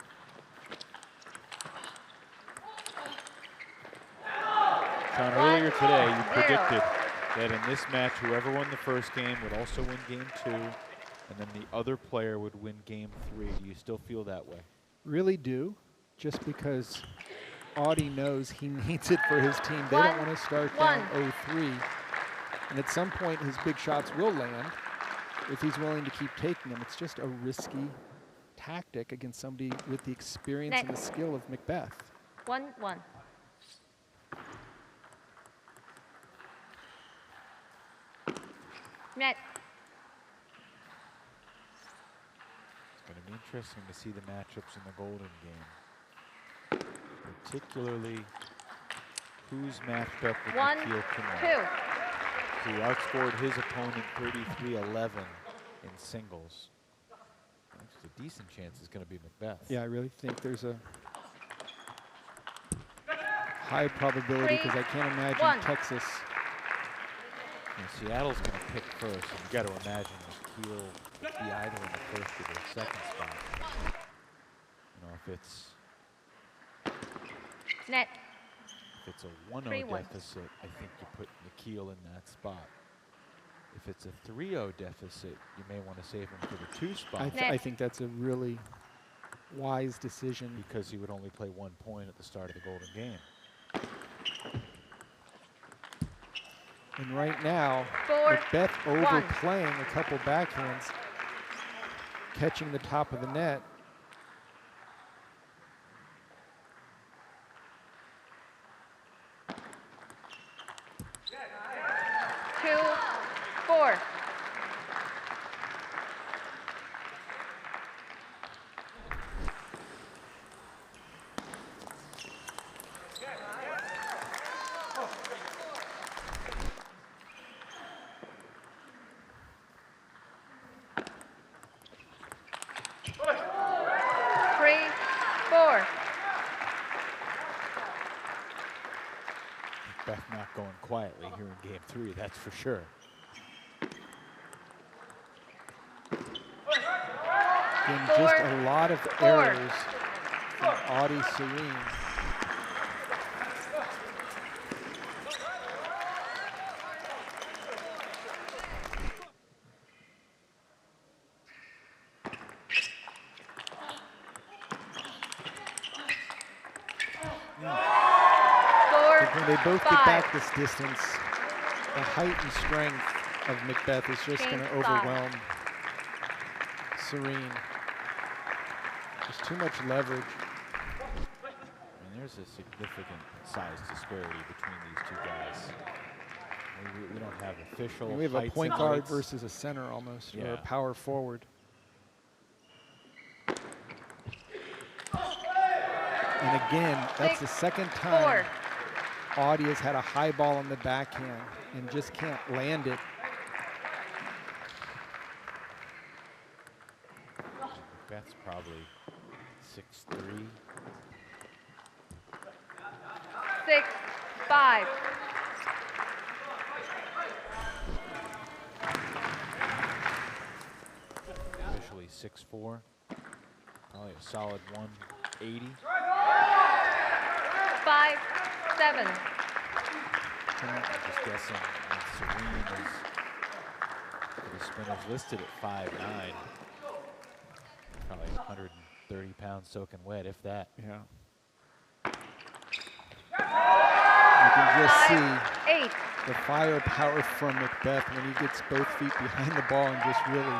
Sean, earlier today you predicted that in this match, whoever won the first game would also win game 2, and then the other player would win game 3. Do you still feel that way? Really do, just because Audie knows he needs it for his team. They don't want to start down 0-3. And at some point, his big shots will land if he's willing to keep taking them. It's just a risky tactic against somebody with the experience and the skill of Macbeth. 1-1. Net. It's going to be interesting to see the matchups in the Golden Game. Particularly who's matched up with McKeel tonight. 2. He outscored his opponent 33-11 in singles. There's a decent chance it's going to be Macbeth. Yeah, I really think there's a high probability, because I can't imagine Texas. And Seattle's going to pick first, and you got to imagine McKeel will be either in the first or the second spot. You know, if it's net. If it's a 1-0 deficit, I think you put McKeel in that spot. If it's a 3-0 deficit, you may want to save him for the 2 spot. I think that's a really wise decision. Because he would only play 1 point at the start of the Golden Game. And right now, Macbeth overplaying a couple backhands, catching the top of the net. going quietly here in game 3, that's for sure. And just a lot of errors from Audie Serene. When they both get back this distance, the height and strength of Macbeth is just going to overwhelm Serene. There's too much leverage. And there's a significant size disparity between these two guys. We don't have official. We have a point guard versus a center almost, or a power forward. And again, that's the second time Audie has had a high ball on the backhand and just can't land it. That's probably 6'3". 6'5". Officially 6'4". Probably a solid 180. 5'7". I'm just guessing Serene is, the spinner's listed at 5'9". Probably 130 pounds soaking wet, if that. Yeah. You can just see the firepower from Macbeth when he gets both feet behind the ball and just really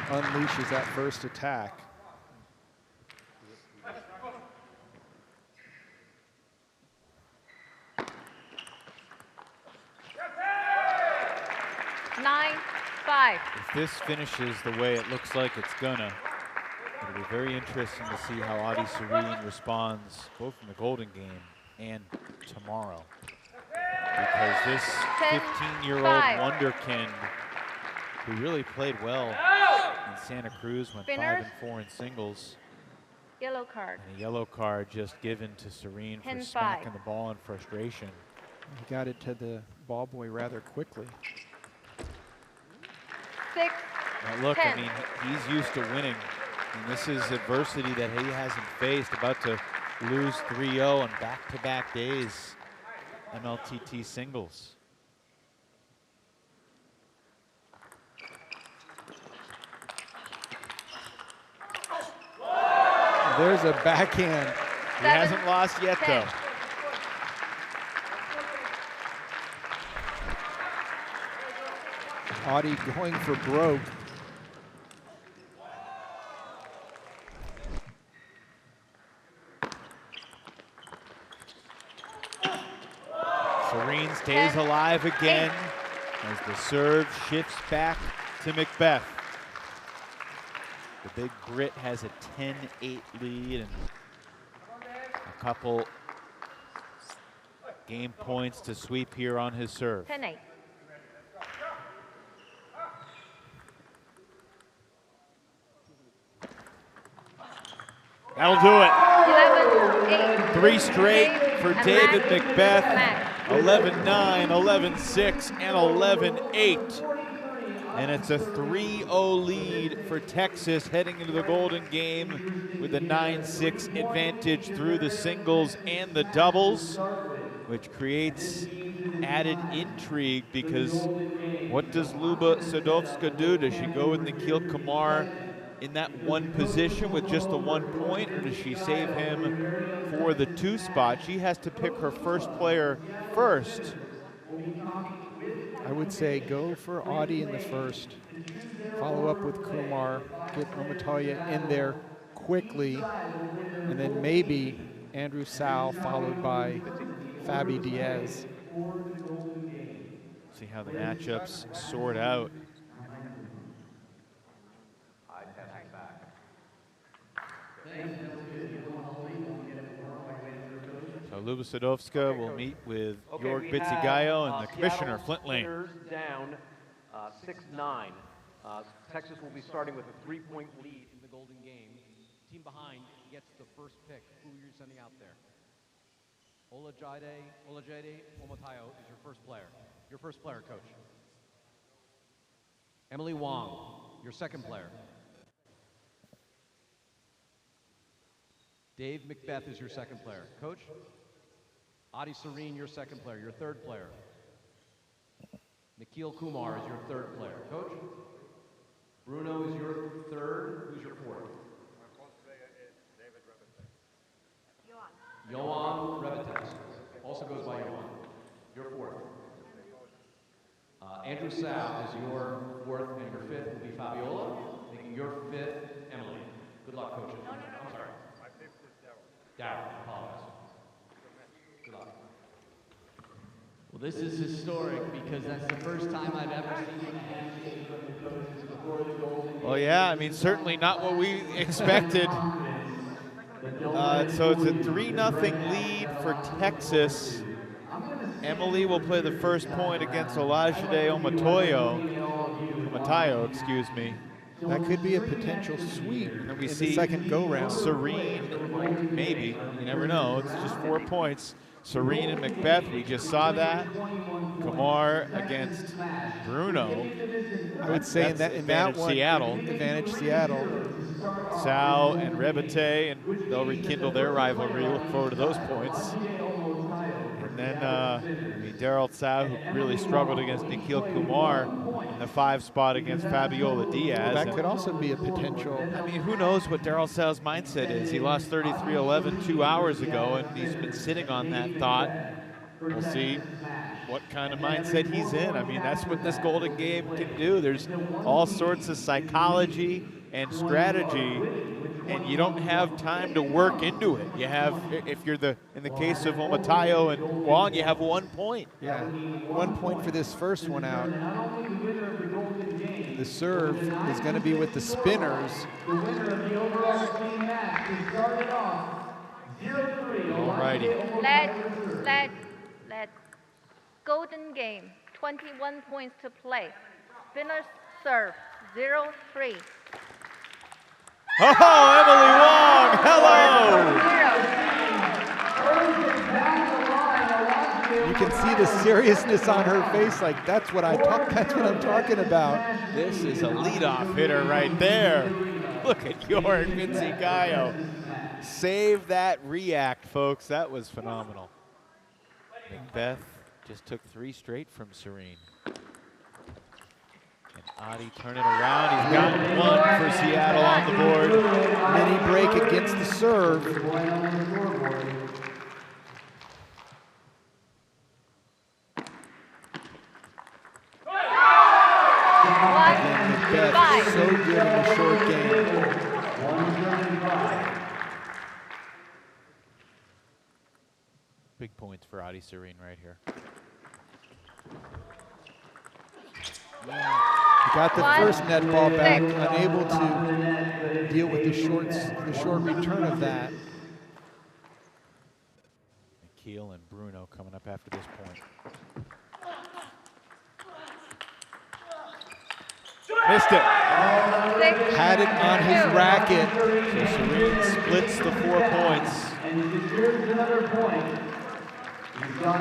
unleashes that first attack. If this finishes the way it looks like it's gonna, it'll be very interesting to see how Audie Serene responds both in the Golden Game and tomorrow. Because this 15-year-old wonderkind, who really played well in Santa Cruz, went 5-4 in singles. Yellow card. And a yellow card just given to Serene for smacking the ball in frustration. He got it to the ball boy rather quickly. 6. Now look, I mean, he's used to winning. And this is adversity that he hasn't faced. About to lose 3-0 on back-to-back days. MLTT singles. There's a backhand. He hasn't lost yet, though. Audie going for broke. Serene stays alive again as the serve shifts back to Macbeth. The big Brit has a 10-8 lead and a couple game points to sweep here on his serve. 10-8. That'll do it. 3 straight for David Macbeth. 11-9, 11-6, and 11-8. And it's a 3-0 lead for Texas heading into the Golden Game with a 9-6 advantage through the singles and the doubles, which creates added intrigue because what does Luba Sadovska do? Does she go with Nikhil Kumar in that one position with just the 1 point, or does she save him for the 2 spot? She has to pick her first player first. I would say go for Audie in the first. Follow up with Kumar, get Omatoya in there quickly, and then maybe Andrew Sal followed by Fabi Diaz. See how the matchups sort out. So Luba Sadovska will meet with Jorg Bitzigayo and the commissioner, Flint Lane. Down 6-9. Texas will be starting with a 3-point lead in the Golden Game. Team behind gets the first pick. Who you're sending out there? Olajide Omotayo is your first player. Your first player, coach. Emily Wong, your second player. Dave Macbeth is your second player. Coach? Adi Serene, your second player. Your third player. Nikhil Kumar is your third player. Coach? Bruno is your third. Who's your fourth? Johan Rebetes. Also goes by Johan. Your fourth. Andrew Sav is your fourth, and your fifth will be Fabiola, making your fifth Emily. Good luck, coaches. I'm sorry. My fifth is Daryl. Daryl, apologize. Good luck. Well, this is historic because that's the first time I've ever seen a handshake from the coaches before the Golden. Well, yeah, I mean, certainly not what we expected. So it's a 3-0 lead for Texas. Emily will play the first point against Olajide Omotayo, excuse me. That could be a potential sweep And we in see the second go-round. Serene, maybe, you never know. It's just 4 points. Serene and Macbeth, we just saw that. Kumar against Bruno. I would say in that one, Seattle. Advantage Seattle. Sal and Rebete, and they'll rekindle their rivalry. Look forward to those points. And then, Daryl Tsao, who really struggled against Nikhil Kumar in the 5 spot against Fabiola Diaz. Well, that could also be a potential. I mean, who knows what Daryl Tsao's mindset is? He lost 33-11 2 hours ago, and he's been sitting on that thought. We'll see what kind of mindset he's in. I mean, that's what this Golden Game can do. There's all sorts of psychology and strategy, and you don't have time to work into it. You have, if you're in the case of Omotayo and Wong, you have 1 point. Yeah, 1 point for this first one out. The serve is going to be with the spinners. The winner of the overall team match is started off 0-3. Alrighty. Let Golden Game, 21 points to play. Spinners serve 0-3. Oh, Emily Wong, hello! You can see the seriousness on her face, like that's what I'm talking about. This is a leadoff hitter right there. Look at your Vinci Gallo. Save that react, folks. That was phenomenal. Macbeth just took 3 straight from Serene. And Adi turning around. He's got 1 for Seattle on the board. Mini break against the serve. Macbeth so good in the short game. Big points for Adi Serene right here. He got the first net ball back, unable to deal with the short return of that. Nikhil and Bruno coming up after this point. Missed it. Had it on his racket. So Serene splits the 4 points. And he secures another point. Nikhil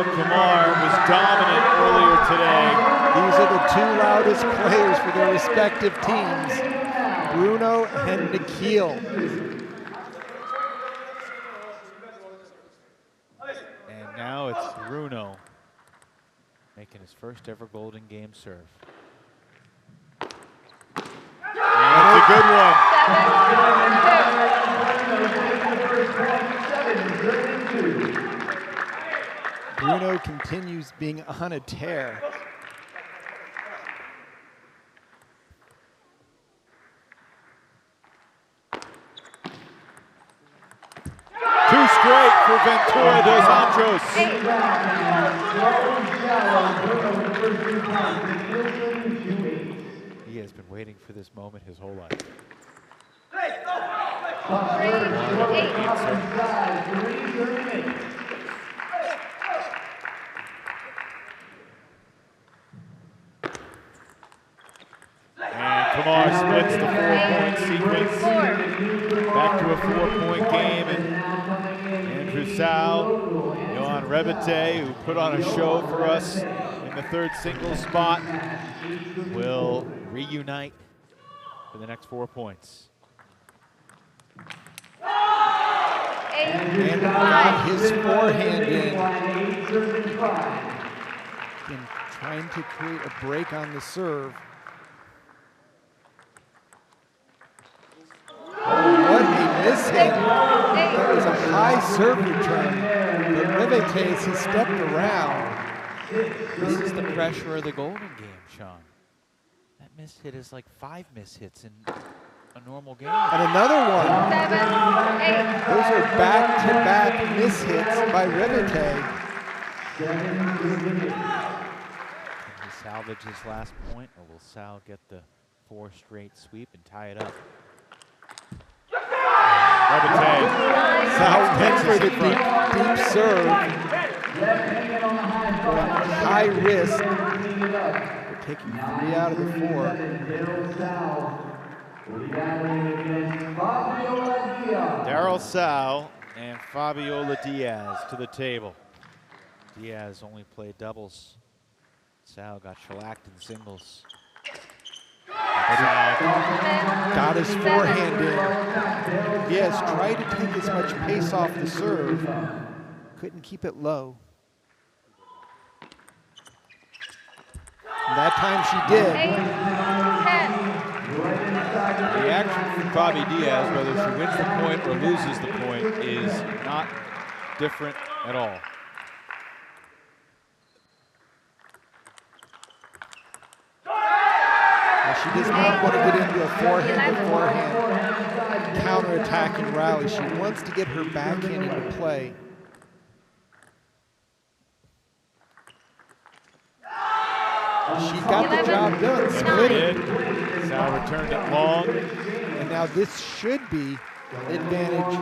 Kumar was dominant earlier today. These are the 2 loudest players for their respective teams, Bruno and Nikhil. And now it's Bruno making his first ever Golden Game serve. That's a good one. Bruno continues being on a tear. 2 straight for Ventura dos Anjos. He has been waiting for this moment his whole life. And Kumar splits the 4-point sequence. Back to a 4-point game, and Sal, Johan Rebete, who put on a show for us in the third singles spot, will reunite for the next 4 points. And got his forehand in. Been trying to create a break on the serve. What a mishit. That was a high serve return. But Rebete, as he stepped around. This is the pressure of the Golden game, Sean. That mishit is like 5 mishits in a normal game. And another one. 7, 8. Those are back-to-back mishits by Rebete. Can he salvage his last point, or will Sal get the 4 straight sweep and tie it up? Rebete. Sal went for the deep serve. High risk. We're taking 3 out of the 4. Daryl Sal and Fabiola Diaz to the table. Diaz only played doubles. Sal got shellacked in singles. Got his forehand in. Diaz tried to take as much pace off the serve. Couldn't keep it low. And that time she did. 8, 10. The action from Fabi Diaz, whether she wins the point or loses the point, is not different at all. She does not want to get into a forehand-to-forehand counter-attacking rally. She wants to get her backhand into play. She got the job done, split it. Sal returned it long. And now this should be advantage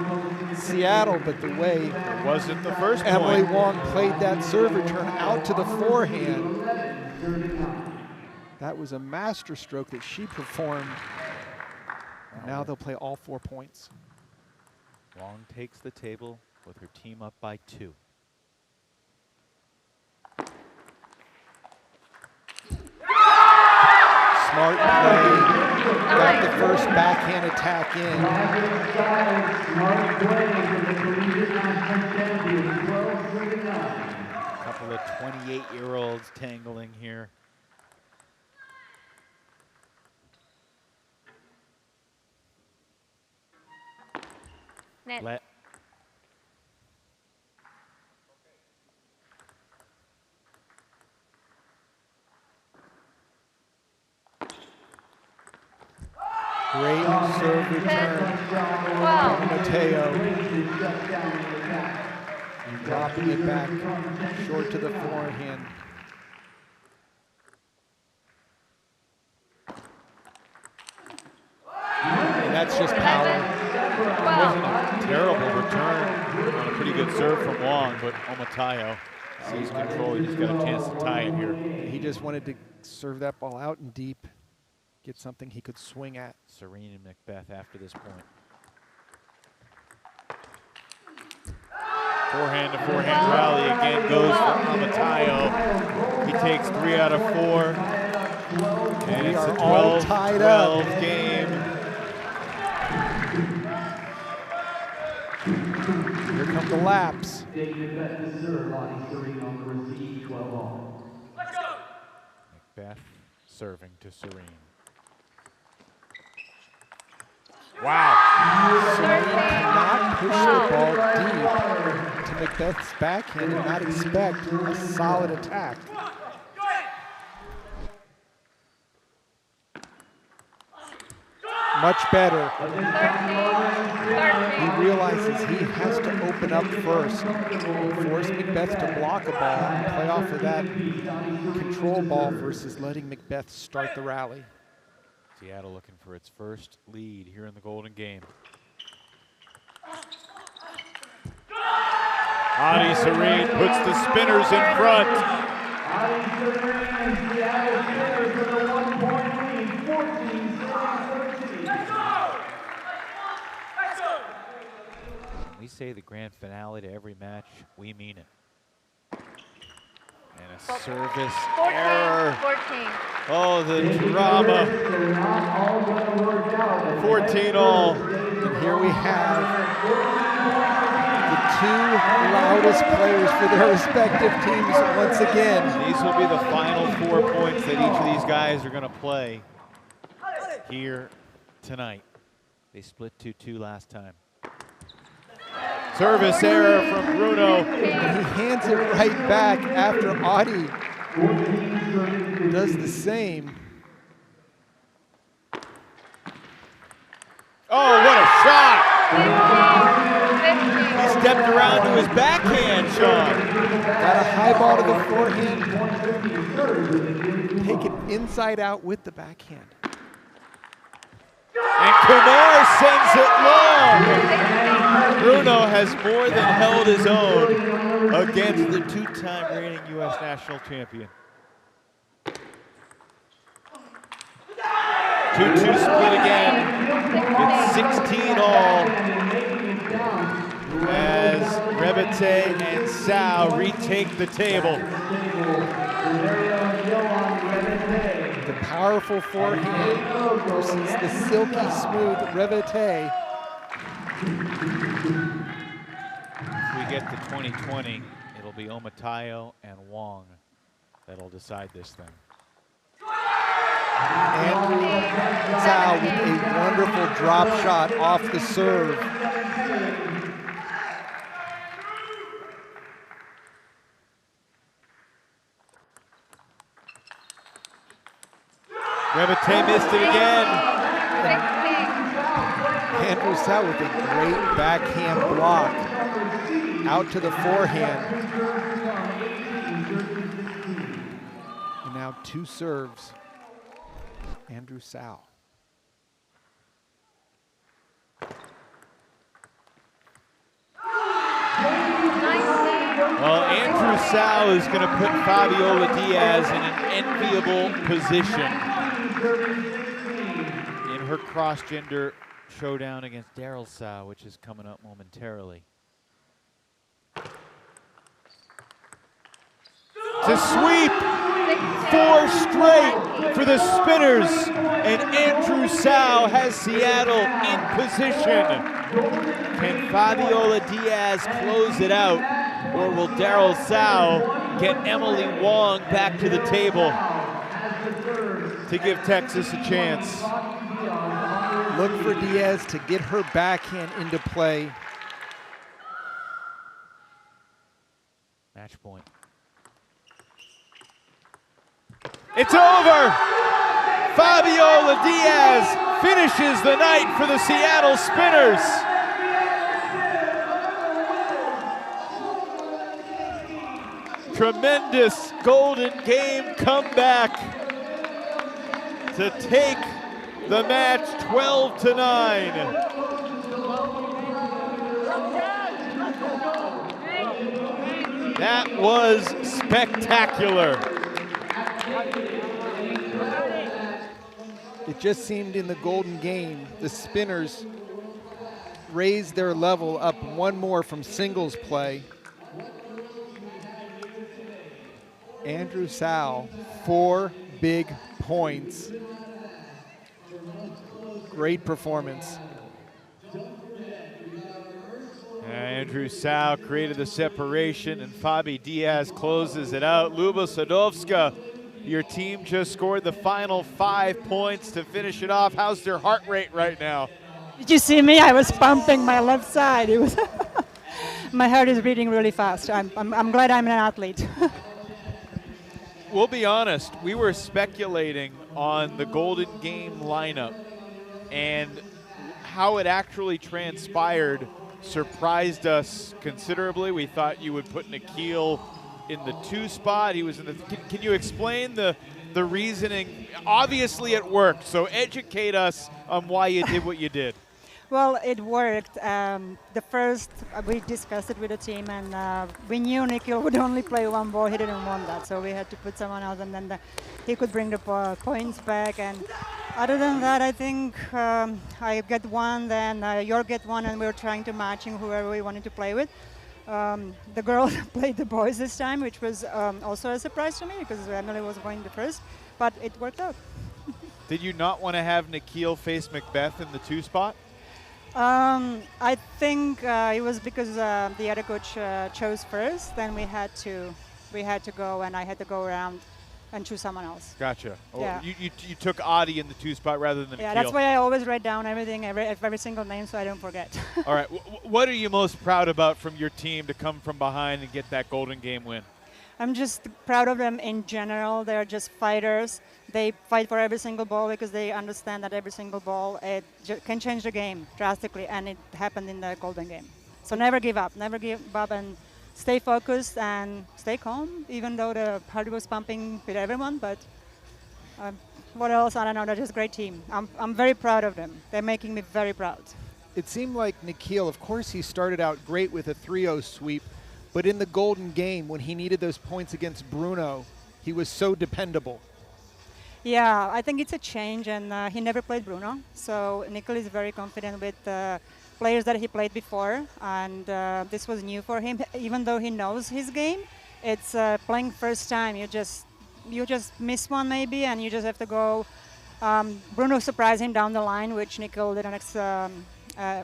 Seattle, but the way It wasn't the first Emily point. Wong played that serve return out to the forehand. That was a master stroke that she performed. And now they'll play all 4 points. Wong takes the table with her team up by 2. Smart play. Got the first backhand attack in. A couple of 28-year-olds tangling here. Net. Let Great serve return. 12. Mateo dropping it back short to the forehand. And that's just power. wasn't a terrible return on a pretty good serve from Wong, but Omatayo sees control. He just got a chance to tie it here. He just wanted to serve that ball out and deep, get something he could swing at. Serene and Macbeth after this point. Forehand to forehand rally again goes for Omatayo. He takes 3 out of 4. And We it's are a all tied up. 12 game. Here come the laps. Macbeth serving to Serene. Wow. Serene cannot push the ball deep to Macbeth's backhand and not expect a solid attack. Much better. 13. He realizes he has to open up first, force Macbeth to block a ball and play off of that control ball versus letting Macbeth start the rally. Seattle looking for its first lead here in the Golden Game. Adi Serene puts the spinners in front. We say the grand finale to every match, we mean it. And a service 14, error. 14. Oh, the drama. 14 all. And here we have the two loudest players for their respective teams once again. These will be the final 4 points that each of these guys are going to play here tonight. They split 2-2 last time. Service error from Bruno. And he hands it right back after Audi does the same. Oh, what a shot! He stepped around to his backhand, Sean. Got a high ball to the forehand. Take it inside out with the backhand. And Kumar sends it long. Bruno has more than held his own against the two-time reigning U.S. national champion. 2-2 split again. It's 16 all as Rebete and Sao retake the table. The powerful forehand versus the silky smooth Rebete. If we get to 2020, it'll be Omatayo and Wong that'll decide this thing. Andrew Zhao with a wonderful drop shot off the serve. Rebete missed it again. Andrew Zhao with a great backhand block out to the forehand. And now two serves. Andrew Zhao. Well, Andrew Zhao is going to put Fabiola Diaz in an enviable position in her cross-gender showdown against Daryl Zhao, which is coming up momentarily. To sweep 4 straight for the Spinners, and Andrew Zhao has Seattle in position. Can Fabiola Diaz close it out, or will Daryl Zhao get Emily Wong back to the table to give Texas a chance? Look for Diaz to get her backhand into play. Match point. It's over! Fabiola Diaz finishes the night for the Seattle Spinners. Tremendous Golden Game comeback to take the match 12-9. That was spectacular. It just seemed in the Golden Game, the Spinners raised their level up one more from singles play. Andrew Zhao, 4 big points. Great performance. Andrew Zhao created the separation, and Fabi Diaz closes it out. Luba Sadovska, your team just scored the final 5 points to finish it off. How's their heart rate right now? Did you see me? I was pumping my left side. It was my heart is beating really fast. I'm glad I'm an athlete. We'll be honest, we were speculating on the Golden Game lineup, and how it actually transpired surprised us considerably. We thought you would put Nikhil in the 2 spot. He was in the. Can you explain the reasoning? Obviously, it worked. So educate us on why you did what you did. Well, it worked. The first, we discussed it with the team, and we knew Nikhil would only play 1 ball. He didn't want that, so we had to put someone else, and then he could bring the points back. And Other than that, I think I get one, then you get one, and we're trying to matching whoever we wanted to play with. The girls played the boys this time, which was also a surprise to me because Emily was going the first, but it worked out. Did you not want to have Nikhil face Macbeth in the 2 spot? I think it was because the other coach chose first, then we had to go, and I had to go around and choose someone else. Gotcha. Yeah. You took Adi in the 2 spot rather than Yeah, Nikhil. that's why I always write down everything, every single name, so I don't forget. All right. What are you most proud about from your team to come from behind and get that Golden Game win? I'm just proud of them in general. They're just fighters. They fight for every single ball because they understand that every single ball can change the game drastically, and it happened in the Golden Game. So never give up, and stay focused and stay calm, even though the heart was pumping with everyone. But what else? I don't know. They're just a great team. I'm very proud of them. They're making me very proud. It seemed like Nikhil, of course, he started out great with a 3-0 sweep, but in the Golden Game, when he needed those points against Bruno, he was so dependable. Yeah, I think it's a change, and he never played Bruno. So Nikhil is very confident with players that he played before, and this was new for him. Even though he knows his game, it's playing first time. You just miss one maybe, and you just have to go. Bruno surprised him down the line, which Nikhil didn't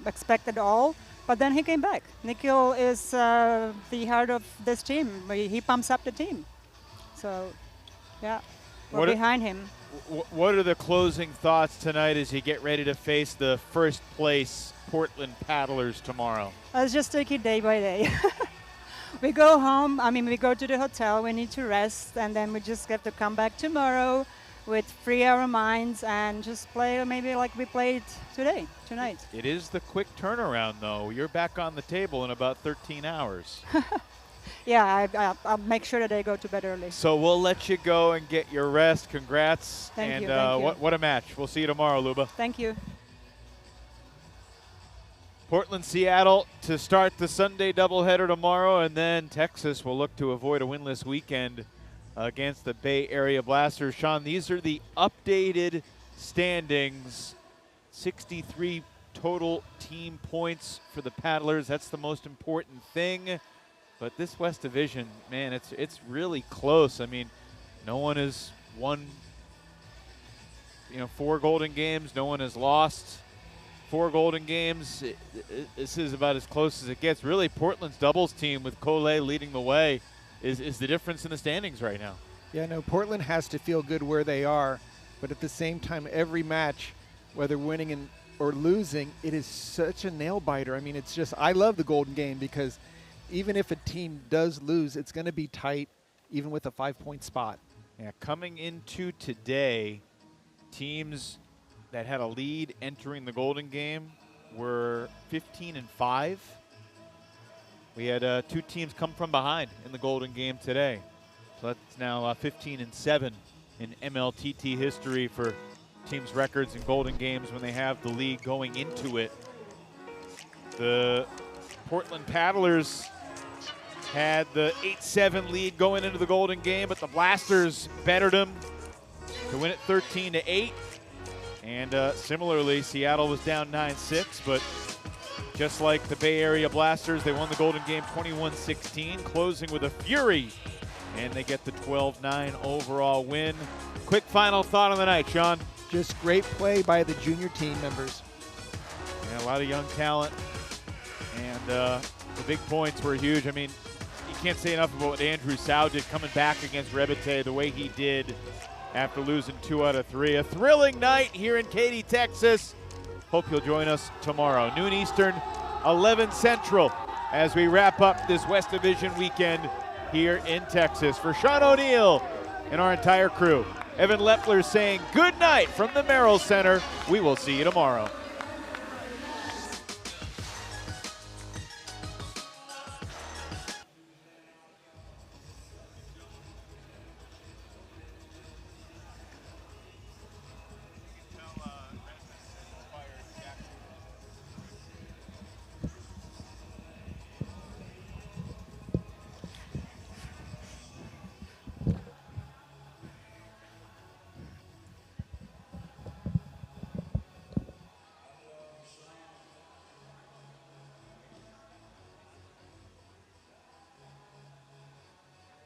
expect at all. But then he came back. Nikhil is the heart of this team. He pumps up the team. So, yeah, we're behind him. What are the closing thoughts tonight as you get ready to face the first place Portland Paddlers tomorrow? Let's just take it day by day. We go home. We go to the hotel. We need to rest, and then we just have to come back tomorrow with free our minds and just play maybe like we played tonight. It is the quick turnaround, though. You're back on the table in about 13 hours. Yeah, I'll make sure that they go to bed early. So we'll let you go and get your rest. Congrats. Thank you. What a match. We'll see you tomorrow, Luba. Thank you. Portland, Seattle to start the Sunday doubleheader tomorrow, and then Texas will look to avoid a winless weekend against the Bay Area Blasters. Sean, these are the updated standings. 63 total team points for the Paddlers. That's the most important thing. But this West Division, man, it's really close. No one has won 4 Golden Games. No one has lost 4 Golden Games. This is about as close as it gets. Really, Portland's doubles team with Collet leading the way is the difference in the standings right now. Yeah, no, Portland has to feel good where they are, but at the same time, every match, whether winning or losing, it is such a nail-biter. It's just, I love the Golden Game because even if a team does lose, it's going to be tight, even with a 5-point spot. Yeah, coming into today, teams that had a lead entering the Golden Game were 15-5. We had 2 teams come from behind in the Golden Game today. So that's now 15-7 in MLTT history for teams' records in Golden Games when they have the lead going into it. The Portland Paddlers had the 8-7 lead going into the Golden Game, but the Blasters bettered them to win it 13-8. And similarly, Seattle was down 9-6, but just like the Bay Area Blasters, they won the Golden Game 21-16, closing with a fury, and they get the 12-9 overall win. Quick final thought on the night, Sean. Just great play by the junior team members. Yeah, a lot of young talent, and the big points were huge. You can't say enough about what Andrew Sau did coming back against Rebete the way he did after losing 2 out of 3. A thrilling night here in Katy, Texas. Hope you'll join us tomorrow, noon Eastern, 11 Central, as we wrap up this West Division weekend here in Texas. For Sean O'Neill and our entire crew, Evan Lepler saying good night from the Merrill Center. We will see you tomorrow.